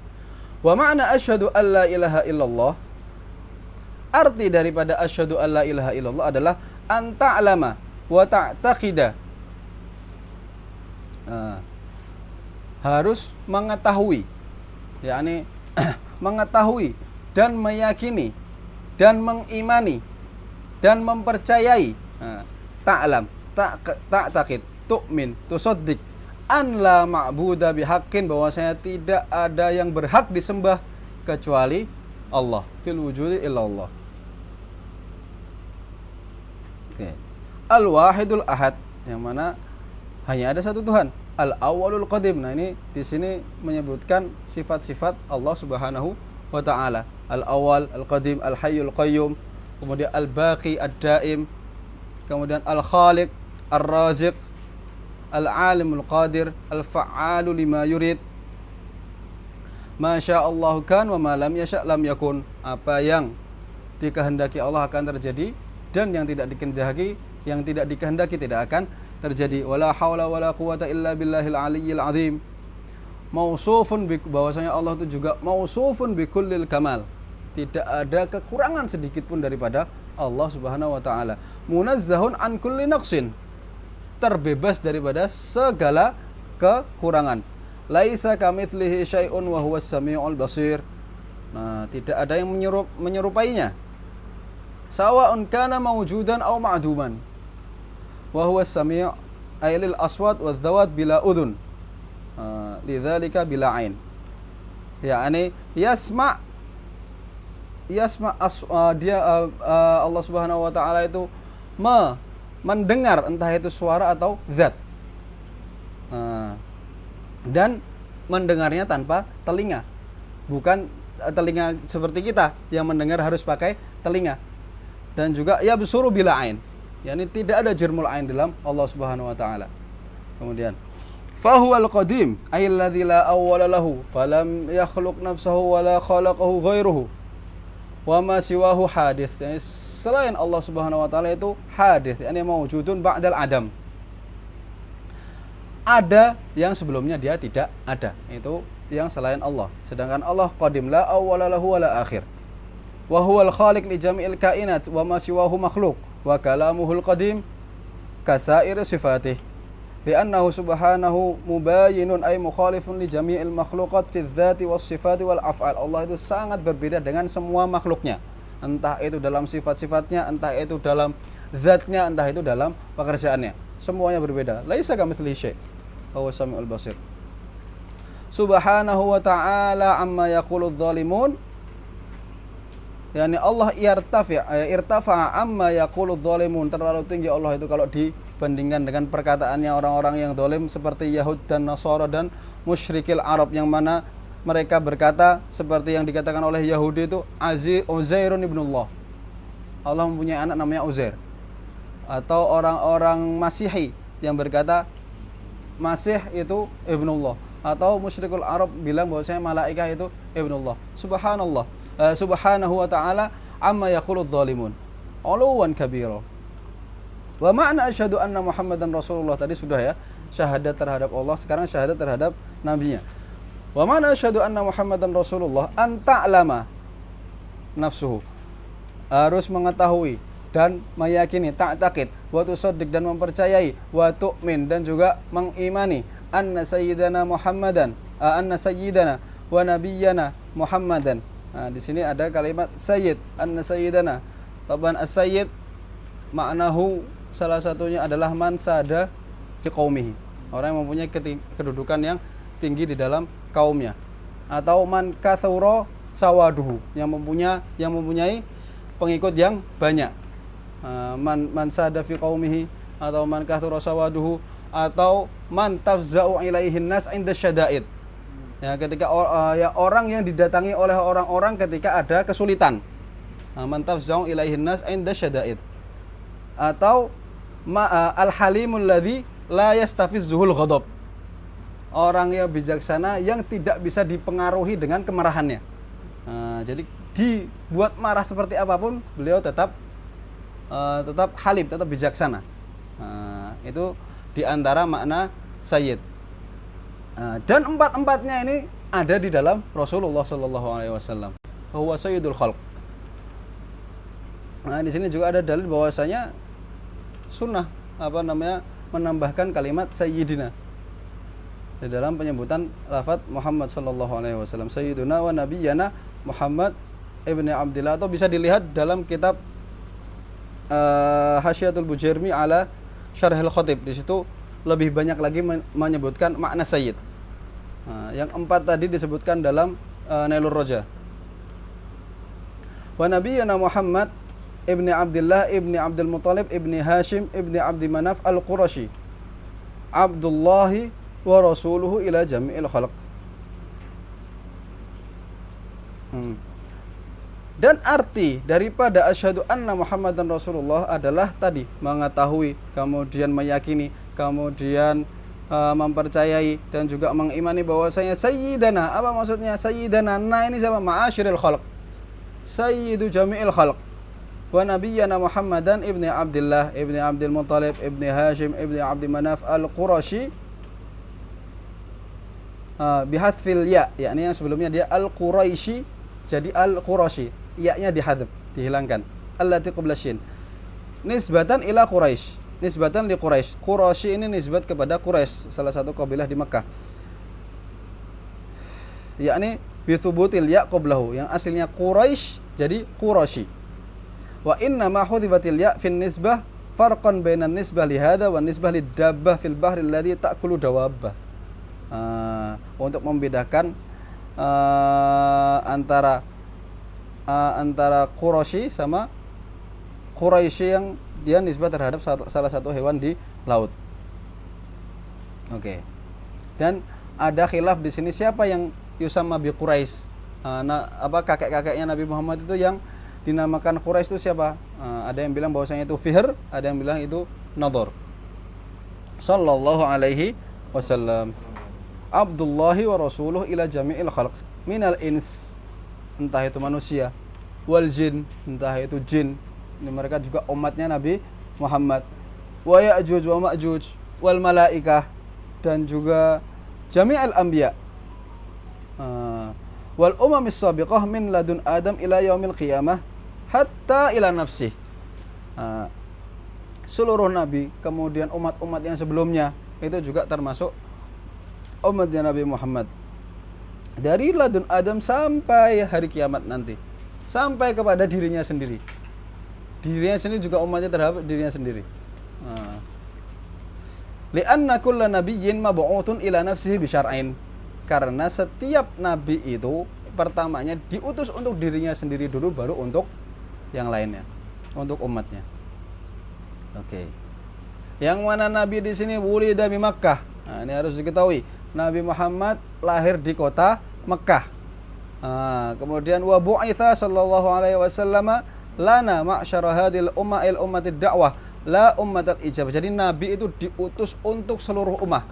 Speaker 2: Wa ma'na asyhadu alla ilaha illallah, arti daripada asyhadu alla ilaha illallah adalah an ta'lama wa ta'taqida. Harus mengetahui, yakni mengetahui dan meyakini dan mengimani dan mempercayai. Ta'lam, ta'taqid, tu'min, tusaddiq an la ma'buda bihaqqin, bahwasanya tidak ada yang berhak disembah kecuali Allah, fil wujudi illallah. Oke. Al-wahidul ahad, yang mana hanya ada satu Tuhan. Al-awwalul qadim. Nah, ini di sini menyebutkan sifat-sifat Allah Subhanahu wa taala. Al-awwal, al-qadim, al-hayyul qayyum, kemudian al-baqi, ad-daim, kemudian al-khaliq, ar-raziq, al-alimul qadir, al-fa'alu lima yurid. Masyaallahu kan wa ma lam yasha' lam yakun. Apa yang dikehendaki Allah akan terjadi, dan yang tidak dikehendaki tidak akan terjadi. Wala haula wala quwata illa billahil aliyyil azim. Mausufun bahwasanya Allah itu juga mausufun bi kullil kamal. Tidak ada kekurangan sedikit pun daripada Allah Subhanahu wa taala. Munazzahun an kulli naqsin. Terbebas daripada segala kekurangan. Laisa kamitslihi syai'un wa huwas samiul basir. Nah, tidak ada yang menyerupainya. Sawa'un kana mawjudan aw ma'duman. Wa huwa as-sami' ay lil aswat wa dzawat bila udhun, lidzalika bila ain. Yani yasma' Allah Subhanahu wa taala itu mendengar entah itu suara atau zat, dan mendengarnya tanpa telinga, bukan telinga seperti kita yang mendengar harus pakai telinga. Dan juga ya besuru bila ain, yakni tidak ada jirmul ain dalam Allah Subhanahu wa taala. Kemudian fahuwal qadim ay alladzi la awwala lahu falam yakhluq nafsahu wa la khalaqahu ghairuhu wa ma siwahu hadits. Yani selain Allah Subhanahu wa taala itu hadits, yakni mawjudun ba'dal adam. Ada yang sebelumnya dia tidak ada, itu yang selain Allah. Sedangkan Allah qadim, la awwala lahu wa la akhir. Wa huwal khaliq li jami'il kainat wa ma siwahu makhluq wa kalamuhul qadim kasair sifatih. li'annahu subhanahu mubayyinun ay mukhalifun li jami'il makhluqat fi dzati was sifati wal af'al. Allah itu sangat berbeda dengan semua makhluknya, entah itu dalam sifat-sifatnya, entah itu dalam zatnya, entah itu dalam pekerjaannya, semuanya berbeda. Laisa kamitslihi syai' wa huwas samiul basir. Subhanahu wa ta'ala amma yaqulu dzalimun, yakni Allah irtafa amma yaqulu dzalimun, terlalu tinggi Allah itu kalau dibandingkan dengan perkataannya orang-orang yang zalim seperti Yahud dan Nasara dan musyrikil Arab, yang mana mereka berkata seperti yang dikatakan oleh Yahudi itu Uzairun ibnullah, Allah mempunyai anak namanya Uzair. Atau orang-orang Masihi yang berkata Masih itu ibnullah, atau musyrikul Arab bilang bahwasanya malaikah itu ibnullah. Subhanallah, subhanahu wa ta'ala amma yaqulu dzalimun uluwan kabira. Wa ma'na asyhadu anna Muhammadan Rasulullah, tadi sudah ya, syahadat terhadap Allah, sekarang syahadat terhadap nabinya. Wa ma'na asyhadu anna Muhammadan Rasulullah an ta'lama nafsuhu, harus mengetahui dan meyakini, ta'taqid wa tusaddiq dan mempercayai, wa tu'min dan juga mengimani, anna sayyidana Muhammadan, anna sayyidana wa nabiyyana Muhammadan. Nah, di sini ada kalimat sayyid, anna sayyidana. Taban as-sayyid maknahu salah satunya adalah man sada fi qaumihi, orang yang mempunyai kedudukan yang tinggi di dalam kaumnya, atau man kathura sawaduhu, yang mempunyai pengikut yang banyak. Man sada fi qaumihi, atau man kathura sawaduhu, atau man tafza'u ilaihin nas inda syada'id, ya, ketika orang yang didatangi oleh orang-orang ketika ada kesulitan. Man tafza'u ilaihin nas inda syada'id, atau al-halimul ladzi la yastafizzuhul ghadab, orang yang bijaksana yang tidak bisa dipengaruhi dengan kemarahannya. Jadi dibuat marah seperti apapun beliau tetap halim, tetap bijaksana. Itu diantara makna sayyid. Dan empat-empatnya ini ada di dalam Rasulullah Sallallahu Alaihi Wasallam. Huwa sayyidul khalq. Nah, di sini juga ada dalil bahwasanya sunnah menambahkan kalimat sayyidina di dalam penyebutan lafaz Muhammad Sallallahu Alaihi Wasallam. Sayyiduna wa nabiyyana Muhammad ibni Abdillah, atau bisa dilihat dalam kitab Hasyiatul Bujairmi ala Syarhil Khatib. Di situ lebih banyak lagi menyebutkan makna sayyid. Yang empat tadi disebutkan dalam Nailur Roja. Wa nabiyyana Muhammad ibni Abdillah ibni Abdul Muttalib ibni Hashim ibni Abdi Manaf al-Qurashi, Abdullahi wa rasuluhu ila jami'il khalq. Dan arti daripada asyhadu anna Muhammadan Rasulullah adalah tadi mengetahui, kemudian meyakini, kemudian mempercayai dan juga mengimani bahwasanya sayyidana. Apa maksudnya sayyidana? Nah, ini siapa? Ma'asyiril khalq, sayyidu jami'il khalq. Wa nabiyyana Muhammadan ibni Abdillah ibni Abdul Muttalib ibni Hashim ibni Abdi Manaf al-Qurashi, bihathfil ya, yakni yang sebelumnya dia al-Quraisy jadi al-Qurashi, ya-nya dihadzaf, dihilangkan, allati qabla syin, nisbatan ila Quraisy, nisbatan li Quraisy. Quraisy ini nisbat kepada Quraisy, salah satu kabilah di Makkah, yakni bi thubutil ya qablahu, yang aslinya Quraisy jadi Quraisy. Wa inna ma hudhibatil ya fin nisbah farqan bainan nisbah li hadza wan nisbah lid dabbah fil bahri alladhi ta'kulu dawabbah. Untuk membedakan antara Quraisy sama Quraisy yang dia nisbah terhadap salah satu hewan di laut. Oke. Dan ada khilaf di sini siapa yang yusamma bi Quraisy. Kakek-kakeknya Nabi Muhammad itu yang dinamakan Quraisy itu siapa? Ada yang bilang bahwasanya itu Fihr, ada yang bilang itu Nadhr. Sallallahu alaihi wasallam. Abdullahi wa rasuluh ila jami'il khalq minal ins, entah itu manusia, wal jin, entah itu jin, ini mereka juga umatnya Nabi Muhammad, wa ya'juj wa ma'juj wal malaikah, dan juga jami'al anbiya, wal umamis sabiqah min ladun adam ila yaumil qiyamah hatta ila nafsih. Seluruh nabi, kemudian umat-umat yang sebelumnya, itu juga termasuk umatnya Nabi Muhammad. Dari ladun Adam sampai hari kiamat nanti, sampai kepada dirinya sendiri. Dirinya sendiri juga umatnya terhadap dirinya sendiri. Li'anna kulla nabiyyin mab'utsun ila nafsihi bisyar'in. Karena setiap nabi itu pertamanya diutus untuk dirinya sendiri dulu, baru untuk yang lainnya, untuk umatnya. Oke. Yang mana nabi di sini wulida bi Makkah. Nah, ini harus diketahui. Nabi Muhammad lahir di kota Mekah. Kemudian wa bu'itsa sallallahu alaihi wasallam lana ma'syara hadhil ummatid da'wah la ummatal ijabah. Jadi nabi itu diutus untuk seluruh ummah,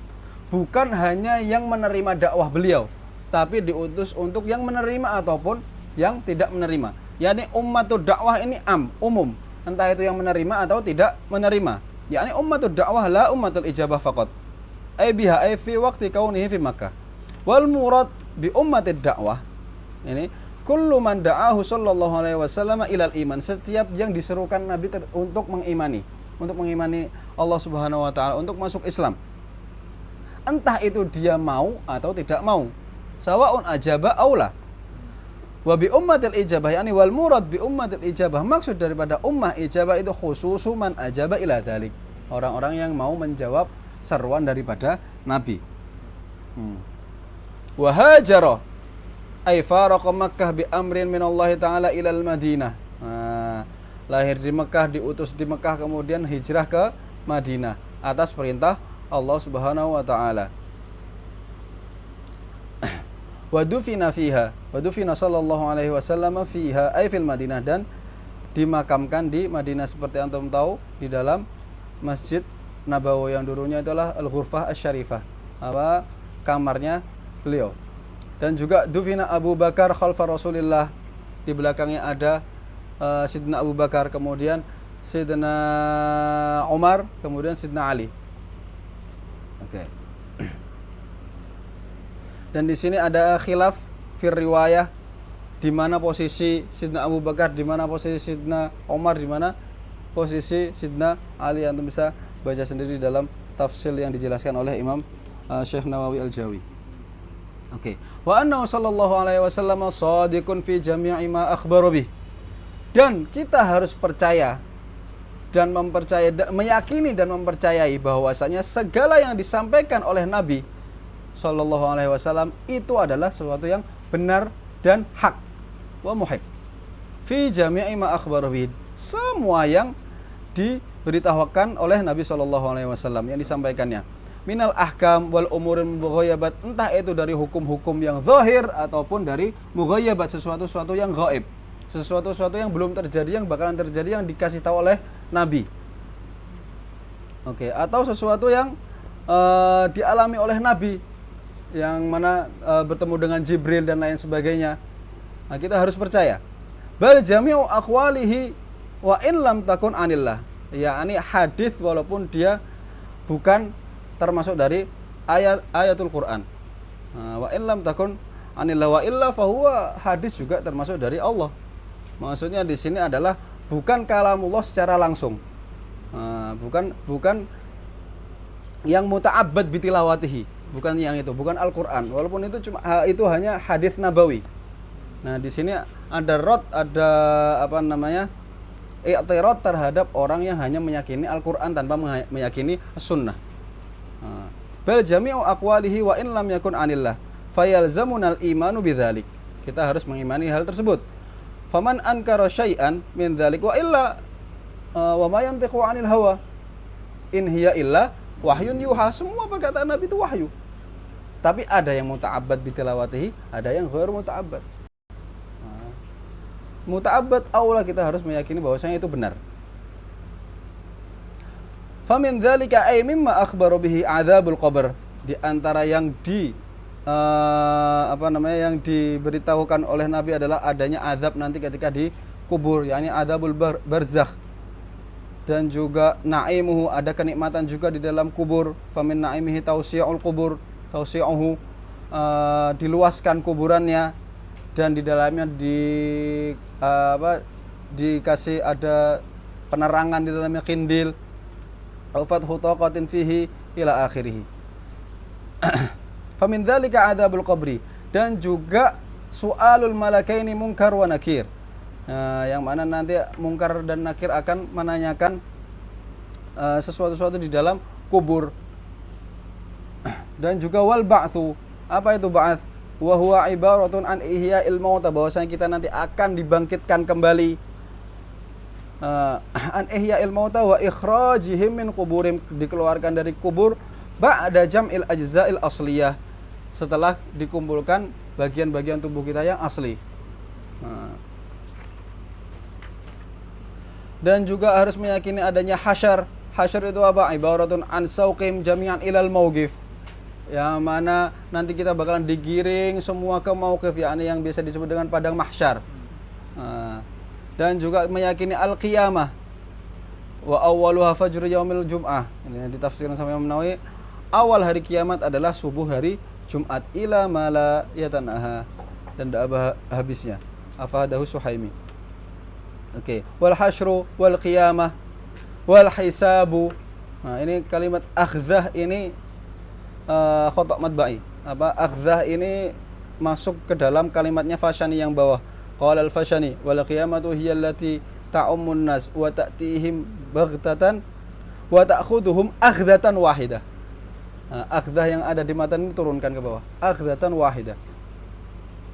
Speaker 2: bukan hanya yang menerima dakwah beliau, tapi diutus untuk yang menerima ataupun yang tidak menerima. Yani ummatud dakwah ini umum, entah itu yang menerima atau tidak menerima. Yani ummatud dakwah la ummatul ijabah faqat. Ai biha ai fi waqti kaunihi fi Makkah. Wal murad bi ummatid dakwah ini kullu man da'ahu sallallahu alaihi wasallam ilal iman. Setiap yang diserukan Nabi untuk mengimani Allah Subhanahu wa taala, untuk masuk Islam. Entah itu dia mau atau tidak mau. Sawaun ajaba aula. Wa bi ummatil ijabah yani wal murad bi ummatil ijabah, maksud daripada ummah ijabah itu khususu man ajaba ila dzalik. Orang-orang yang mau menjawab seruan daripada Nabi. Wa hajara ay faraqa Makkah bi amrin min Allah taala ila al-Madinah. Lahir di Mekah, diutus di Mekah, kemudian hijrah ke Madinah atas perintah Allah Subhanahu wa taala. Wa dufina fiha, wa dufina sallallahu alaihi wasallam fiha ay fil Madinah, dan dimakamkan di Madinah seperti antum tahu di dalam Masjid Nabawi yang dulunya itulah Al-Ghurfah Asy-Syarifah, apa kamarnya beliau. Dan juga dufina Abu Bakar khalfa Rasulillah, di belakangnya ada Sidna Abu Bakar, kemudian Sidna Umar, kemudian Sidna Ali. Oke. Dan di sini ada khilaf fir riwayah, di mana posisi Sidna Abu Bakar, di mana posisi Sidna Umar, di mana posisi Sidna Ali. Antum bisa baca sendiri dalam tafsir yang dijelaskan oleh Imam Syekh Nawawi Al-Jawi. Oke. Wa annahu sallallahu alaihi wasallam shadiqun fi jami'i ma akhbara bih. Dan kita harus percaya dan meyakini dan mempercayai bahwasanya segala yang disampaikan oleh Nabi sallallahu alaihi wasallam itu adalah sesuatu yang benar dan hak. Wa muhaq. Fi jami'i ma akhbara bih. Semua yang diberitahukan oleh Nabi sallallahu alaihi wasallam yang disampaikannya. Minal ahkam wal umurin mughayabat, entah itu dari hukum-hukum yang zahir ataupun dari mughayabat, sesuatu-sesuatu yang gaib, sesuatu-sesuatu yang belum terjadi, yang bakalan terjadi, yang dikasih tahu oleh Nabi. Oke, atau sesuatu yang dialami oleh Nabi, yang mana bertemu dengan Jibril dan lain sebagainya. Nah, kita harus percaya. Bal jami'u aqwalihi wa in lam takun anillah. yakni hadis walaupun dia bukan termasuk dari ayatul Quran. Wa in lam takun anillah wa illa fahuwa, hadis juga termasuk dari Allah. Maksudnya di sini adalah bukan kalamullah secara langsung. Bukan yang muta'abbad bitilawatihi, bukan yang itu, bukan Al-Qur'an. Walaupun itu itu hanya hadis nabawi. Nah, di sini ada i'tirad terhadap orang yang hanya meyakini Al-Qur'an tanpa meyakini sunnah. Bal jami'u aqwalihi wa in lam yakun anillah fayalzamunal imanu bidzalik. Kita harus mengimani hal tersebut. Faman ankara syai'an min dzalik wa illa wa ma yantiqu 'anil hawa in hiya illa wahyun yuha. Semua perkataan Nabi itu wahyu. Tapi ada yang muta'abbad bitilawatihi, ada yang ghair muta'abbad. Muta'abbad aula kita harus meyakini bahwasanya itu benar. Famin dzalika ay mimma akhbaru bihi adzabul qabr, di antara yang yang diberitahukan oleh Nabi adalah adanya azab nanti ketika di kubur, yakni adzabul barzakh. Dan juga na'imuhu, ada kenikmatan juga di dalam kubur. Famin na'imihi tausi'ul kubur, tausi'uhu, diluaskan kuburannya, dan di dalamnya dikasih ada penerangan di dalamnya, kindil. Fathu taqatin fihi, ila akhirih. Famin dzalika adzabul qabri, dan juga su'alul malakaini munkar wa nakir. Yang mana nanti mungkar dan nakir akan menanyakan sesuatu-sesuatu di dalam kubur. Dan juga wal ba'tsu. Apa itu ba'ats? Wa huwa ibaratun an ihya'il mauta, bahwasanya kita nanti akan dibangkitkan kembali. An ihya'il mauta wa ikhrajihim min quburim, dikeluarkan dari kubur ba'da jam'il ajza'il asliyah, setelah dikumpulkan bagian-bagian tubuh kita yang asli. Dan juga harus meyakini adanya hasyar. Hasyar itu apa? Ibaratun an sauqim jami'an ilal mauqif, yang mana nanti kita bakalan digiring semua ke mauqif, yakni yang biasa disebut dengan padang mahsyar. Dan juga meyakini al-qiyamah. Wa awwaluha fajr yaumil jum'ah. Ini ditafsirkan sama Imam Nawawi. Awal hari kiamat adalah subuh hari Jumat, ila mala yatanaha, dan tidak habisnya. Afadahu Suhaimi. Oke, wal hasyru wal qiyamah wal hisabu. Nah, ini kalimat akhdhah ini khotok matba'i. Apa akhdhah ini masuk ke dalam kalimatnya Fashani yang bawah. Qala al-Fashani wal qiyamatu hiya allati ta'ummun nas wa ta'tihim baghtatan wa ta'khudhuhum akhdatan wahidah. Akhdhah yang ada di matan ini turunkan ke bawah. Akhdatan wahidah.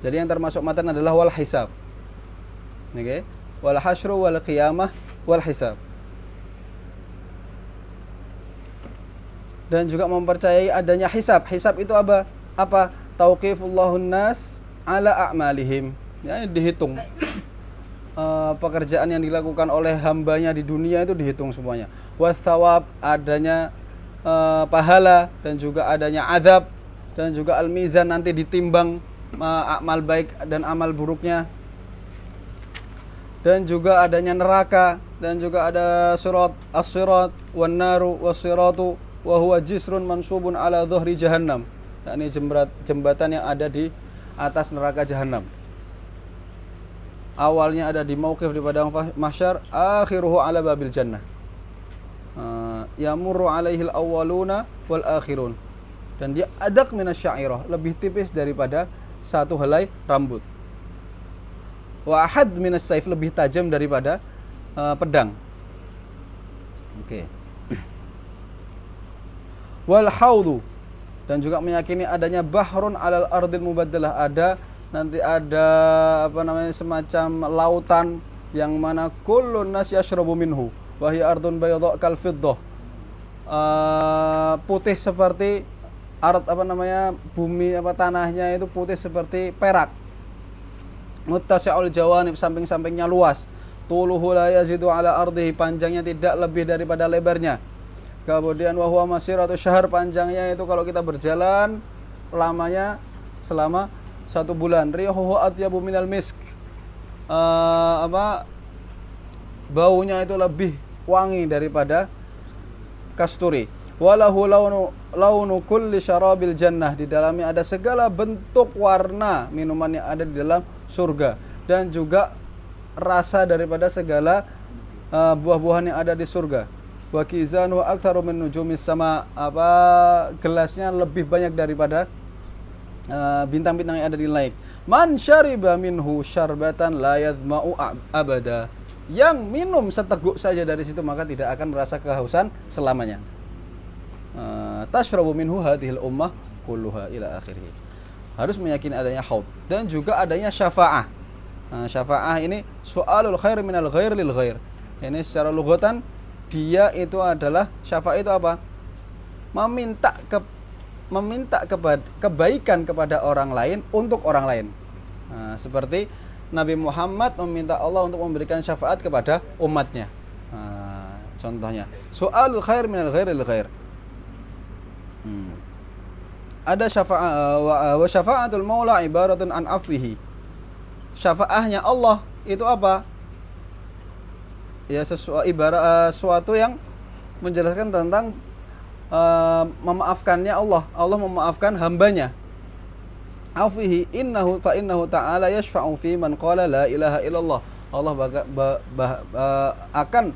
Speaker 2: Jadi yang termasuk matan adalah wal hisab. Oke. Wal hasyru wal qiyamah wal hisab. Dan juga mempercayai adanya hisab. Hisab itu apa? Apa? Tauqifullahun nas ala a'malihim. Ya, dihitung. Pekerjaan yang dilakukan oleh hambanya di dunia itu dihitung semuanya. Wathawab, adanya pahala, dan juga adanya azab, dan juga al-mizan, nanti ditimbang amal baik dan amal buruknya. Dan juga adanya neraka, dan juga ada surat as-sirat wan naru was-siratu wa huwa jisrun mansubun ala dhuhri jahannam. Ini jembatan yang ada di atas neraka jahannam. Awalnya ada di mauqif di padang mahsyar, akhiruhu ala babil jannah. Yamurru alaihil awwaluna wal akhirun. Dan dia adak minasya'irah, lebih tipis daripada satu helai rambut. Wa ahad minas saif, lebih tajam daripada pedang. Oke. Wal haudu, dan juga meyakini adanya bahrun alal ardil mubaddalah, nanti ada semacam lautan yang mana kullun nas yashrabu minhu wa hiya ardun bayadha kal fiddah. Putih seperti bumi tanahnya itu putih seperti perak. Muttasi'ul jawanib, samping-sampingnya luas. Tuluhu la yazidu ala ardihi, panjangnya tidak lebih daripada lebarnya. Kemudian wa huwa masiratu syahr, panjangnya itu kalau kita berjalan lamanya selama 1 bulan. Rihuhu atyabu minal misk, baunya itu lebih wangi daripada kasturi. Walahu launu kulli syarabil jannah, di dalamnya ada segala bentuk warna minuman yang ada di dalam surga, dan juga rasa daripada segala buah-buahan yang ada di surga. Wa kizanu aktsaru min nujumis sama, gelasnya lebih banyak daripada bintang-bintang yang ada di langit. Man syariba minhu syarbatan la yadma'u abada, yang minum seteguk saja dari situ maka tidak akan merasa kehausan selamanya. Tashrabu minhu hadhil ummah kulluha ila akhirih. Harus meyakini adanya haud, dan juga adanya syafa'ah. Syafa'ah ini su'alul khair minal ghair lil ghair. Ini secara lughatan dia itu adalah syafa'ah itu apa? Meminta kebaikan kepada orang lain untuk orang lain. Seperti Nabi Muhammad meminta Allah untuk memberikan syafaat kepada umatnya. Contohnya, su'alul khair minal ghair lil ghair. Ada wa syafa'atul maula ibaratun an afwihi. Syafaahnya Allah itu apa? Ya, sesuatu yang menjelaskan tentang memaafkannya Allah. Allah memaafkan hambanya. Afwihi innahu fa innahu ta'ala yashfa'u fi man qala la ilaha illallah. Allah akan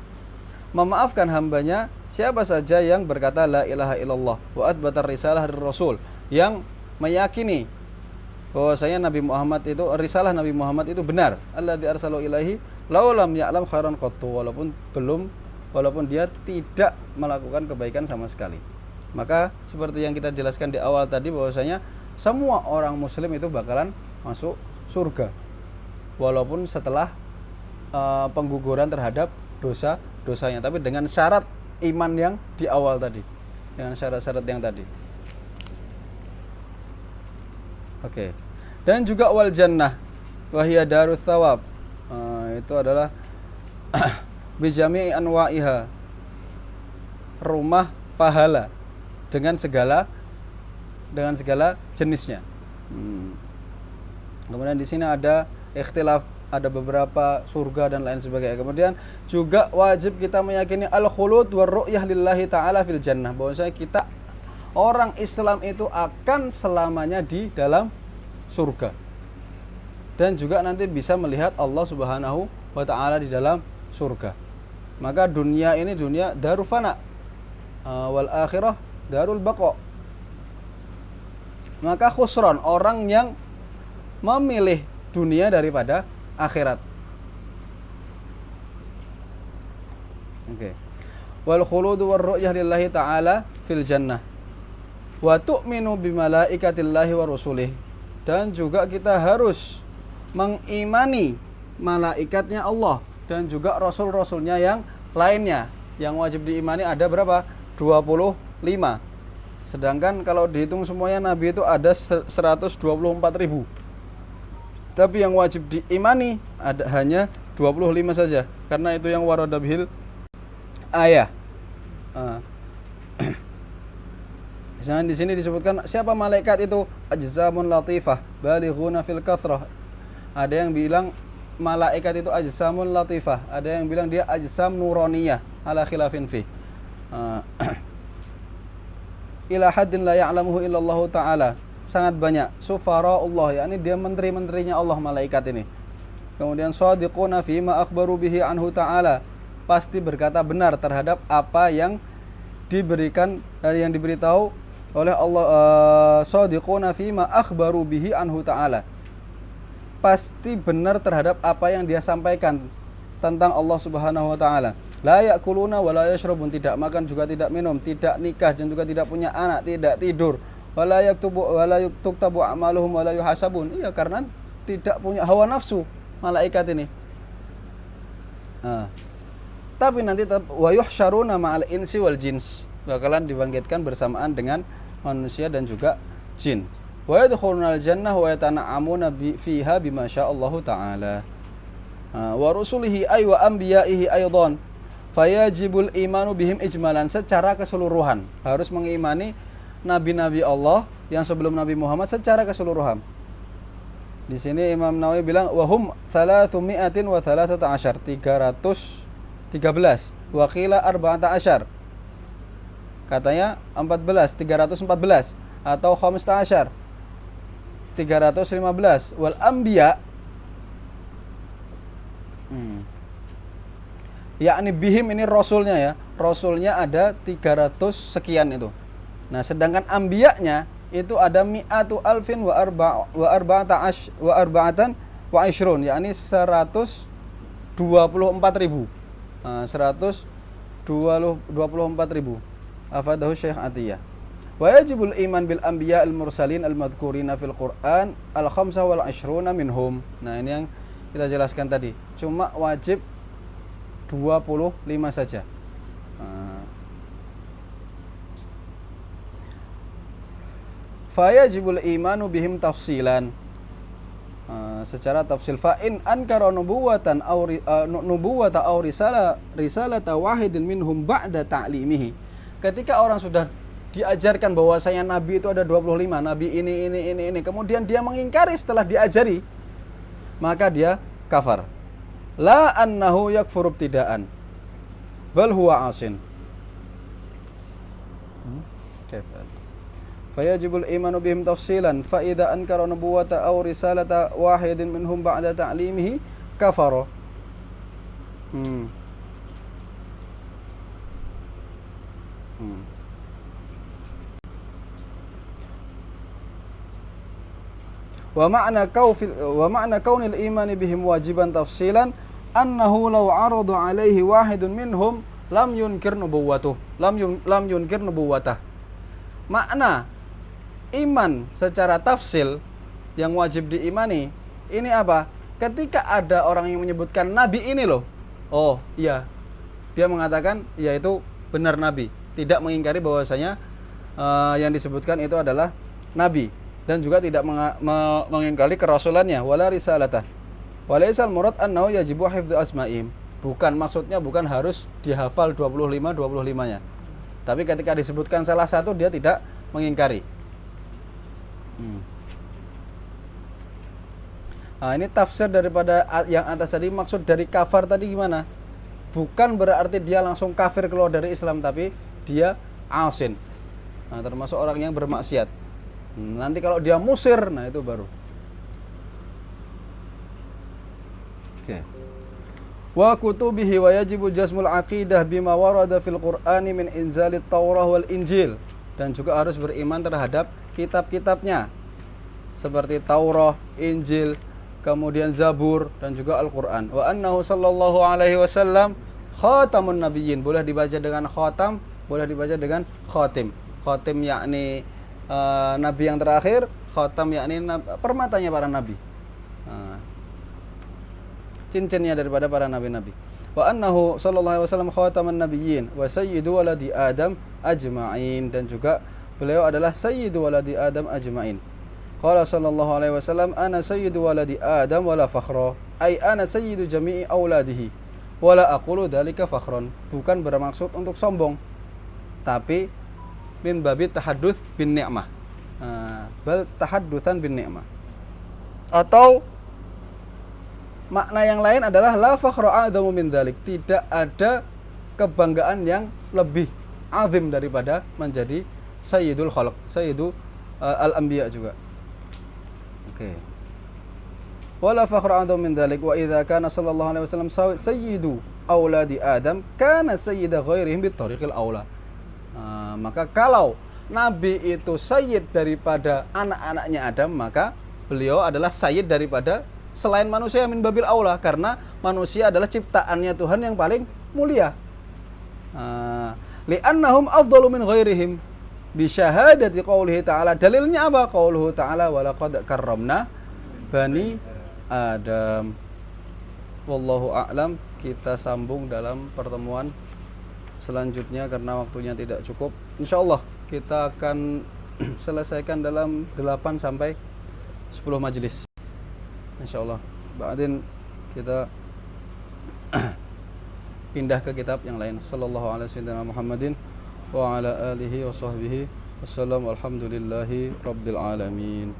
Speaker 2: memaafkan hambanya siapa saja yang berkata la ilaha illallah wa athbatar risalah dari Rasul, yang meyakini bahwasanya Nabi Muhammad itu, risalah Nabi Muhammad itu benar, alladzi arsalu ilaihi law lam ya'lam khairan qattu, walaupun dia tidak melakukan kebaikan sama sekali. Maka seperti yang kita jelaskan di awal tadi, bahwasanya semua orang muslim itu bakalan masuk surga walaupun setelah pengguguran terhadap dosa-dosanya, tapi dengan syarat iman yang di awal tadi, dengan syarat-syarat yang tadi. Oke. Dan juga wal jannah wahia darus thawab, itu adalah bijami anwa'iha, rumah pahala dengan segala jenisnya. Kemudian di sini ada ikhtilaf, ada beberapa surga dan lain sebagainya. Kemudian juga wajib kita meyakini al-khulud war ru'yah lillahi ta'ala fil jannah, bahwasanya kita orang Islam itu akan selamanya di dalam surga, dan juga nanti bisa melihat Allah Subhanahu wa ta'ala di dalam surga. Maka dunia ini dunia darul fana, wal akhirah darul baqa. Maka khusron, orang yang memilih dunia daripada akhirat. Oke. Wal khuludu war ru'yah lillahi ta'ala fil jannah. Wa tu'minu bi malaikatillahi wa rusulih. Dan juga kita harus mengimani malaikatnya Allah dan juga rasul-rasulnya yang lainnya. Yang wajib diimani ada berapa? 25. Sedangkan kalau dihitung semuanya Nabi itu ada 124.000. Tapi yang wajib diimani ada hanya 25 saja, karena itu yang warada bihil ayah. Misalnya di sini disebutkan siapa malaikat itu, ajzamun latifah balighuna fil kathrah. Ada yang bilang malaikat itu ajzamun latifah, ada yang bilang dia ajzam nuraniyah ala khilafin fi. Ila haddin la ya'lamuhu illallahu ta'ala, sangat banyak. Sufara'ullah, yakni dia menteri-menterinya Allah, malaikat ini. Kemudian shadiquna fima akhbaru bihi anhu ta'ala, pasti berkata benar terhadap apa yang diberikan, yang diberitahu oleh Allah. Shadiquna fima akhbaru bihi anhu ta'ala, pasti benar terhadap apa yang dia sampaikan tentang Allah Subhanahu wa ta'ala. La ya'kuluna wa la yashrabun, tidak makan juga tidak minum, tidak nikah dan juga tidak punya anak, tidak tidur. Wa la yaktubu a'maluhum wa la yuhasabun. Iya, karena tidak punya hawa nafsu malaikat ini. Tapi nanti wa yuhsyaruna ma'al insi wal jins, bakalan dibangkitkan bersamaan dengan manusia dan juga jin. Wa yadkhulunal jannah wa yatana'amuna fiha bima sya'allahu ta'ala. Wa rusulihi ay wa anbiya'ihi aidan fayajibul imanu bihim ijmalan, secara keseluruhan harus mengimani nabi-nabi Allah yang sebelum Nabi Muhammad secara keseluruhan. Di sini Imam Nawawi bilang wahum 313 wa qila 14, katanya 314 atau 15 315. Wal anbiya yakni bihim ini rasulnya ya, rasulnya ada 300 sekian itu. Nah, sedangkan ambiyanya itu ada mi'atu alfin wa arba'atan wa ishrun, yakni 124.000. 124.000. Afadahu Syekh Atiyah. Wa yajibul iman bil anbiya al mursalin al madhkurina fil Qur'an al khamsa wal ishruna minhum. Nah, ini yang kita jelaskan tadi. Cuma wajib 25 saja. Fayajibul imanu bihim tafsilan, secara tafsil. Fa in ankara nubuwatan aw nubuwata aw risalata wahidin minhum ba'da ta'limihi. Ketika orang sudah diajarkan bahwasanya nabi itu ada 25, nabi ini, kemudian dia mengingkari setelah diajari, maka dia kafar. La annahu yakfur ibtidaan bal huwa asin. Fayajibul imanu bihim tafsilan fa idza ankara nubuwata aw risalata wahidin minhum ba'da ta'limihi kafara. Wa ma'na kaunil imani bihim wajiban tafsilan annahu law 'arada 'alaihi wahidun minhum lam yunkir nubuwatah. Makna iman secara tafsil yang wajib diimani ini apa? Ketika ada orang yang menyebutkan nabi ini loh, oh iya, dia mengatakan ya itu benar nabi, tidak mengingkari bahwasanya yang disebutkan itu adalah nabi, dan juga tidak mengingkari kerasulannya, wala risalatah. Walaisal murad annahu yajibu hifdzu asma'ihim. Bukan maksudnya bukan harus dihafal 25-25-nya. Tapi ketika disebutkan salah satu dia tidak mengingkari. Nah, ini tafsir daripada yang atas tadi. Maksud dari kafar tadi gimana? Bukan berarti dia langsung kafir keluar dari Islam, tapi dia asin. Nah, termasuk orang yang bermaksiat. Nanti kalau dia musir, nah itu baru. Oke. Wa kutubihi wa yajibu jazmul aqidah bima warada fil Qur'ani min inzalit Taurah wal Injil, dan juga harus beriman terhadap kitab-kitabnya seperti Taurah, Injil, kemudian Zabur dan juga Al-Qur'an. Wa annahu sallallahu alaihi wasallam khatamun nabiyyin, boleh dibaca dengan khatam, boleh dibaca dengan khatim. Khatim yakni nabi yang terakhir, khatam yakni permatanya para nabi. Cincinnya daripada para nabi-nabi. Wa annahu sallallahu alaihi wasallam khataman nabiyyin wa sayyidu waladi Adam ajma'in, dan juga beliau adalah sayyidu waladi Adam ajma'in. Qala sallallahu alaihi wasallam ana sayyidu waladi Adam wala fakhra, ay ana sayyidu jami'i auladihi wala aqulu dzalika fakhran. Bukan bermaksud untuk sombong, tapi min babi tahadduts bin ni'mah. Bal tahaddutsan bin ni'mah. Atau makna yang lain adalah la fakhra a'dhamu min dzalik, tidak ada kebanggaan yang lebih azim daripada menjadi sayyidul khalq, sayyidu al-anbiya juga. Oke. Wala fakhra a'dhamu min dzalik wa idza kana sallallahu alaihi wasallam sayyidu auladi Adam kana sayyida ghairihim bi tariqil aula. Maka kalau nabi itu sayyid daripada anak-anaknya Adam, maka beliau adalah sayyid daripada selain manusia min babil aula, karena manusia adalah ciptaannya Tuhan yang paling mulia. Li'annahum afdalu min ghairihim bi syahadati qaulihi ta'ala. Dalilnya apa? Qauluhu ta'ala wa laqad karramna bani Adam. Wallahu a'lam. Kita sambung dalam pertemuan selanjutnya karena waktunya tidak cukup. Insyaallah kita akan selesaikan dalam 8 sampai 10 majelis. Insyaallah. Ba'din kita pindah ke kitab yang lain. Sallallahu alaihi wasallam Muhammadin wa ala alihi wa sahbihi wasallam. Alhamdulillahi rabbil alamin.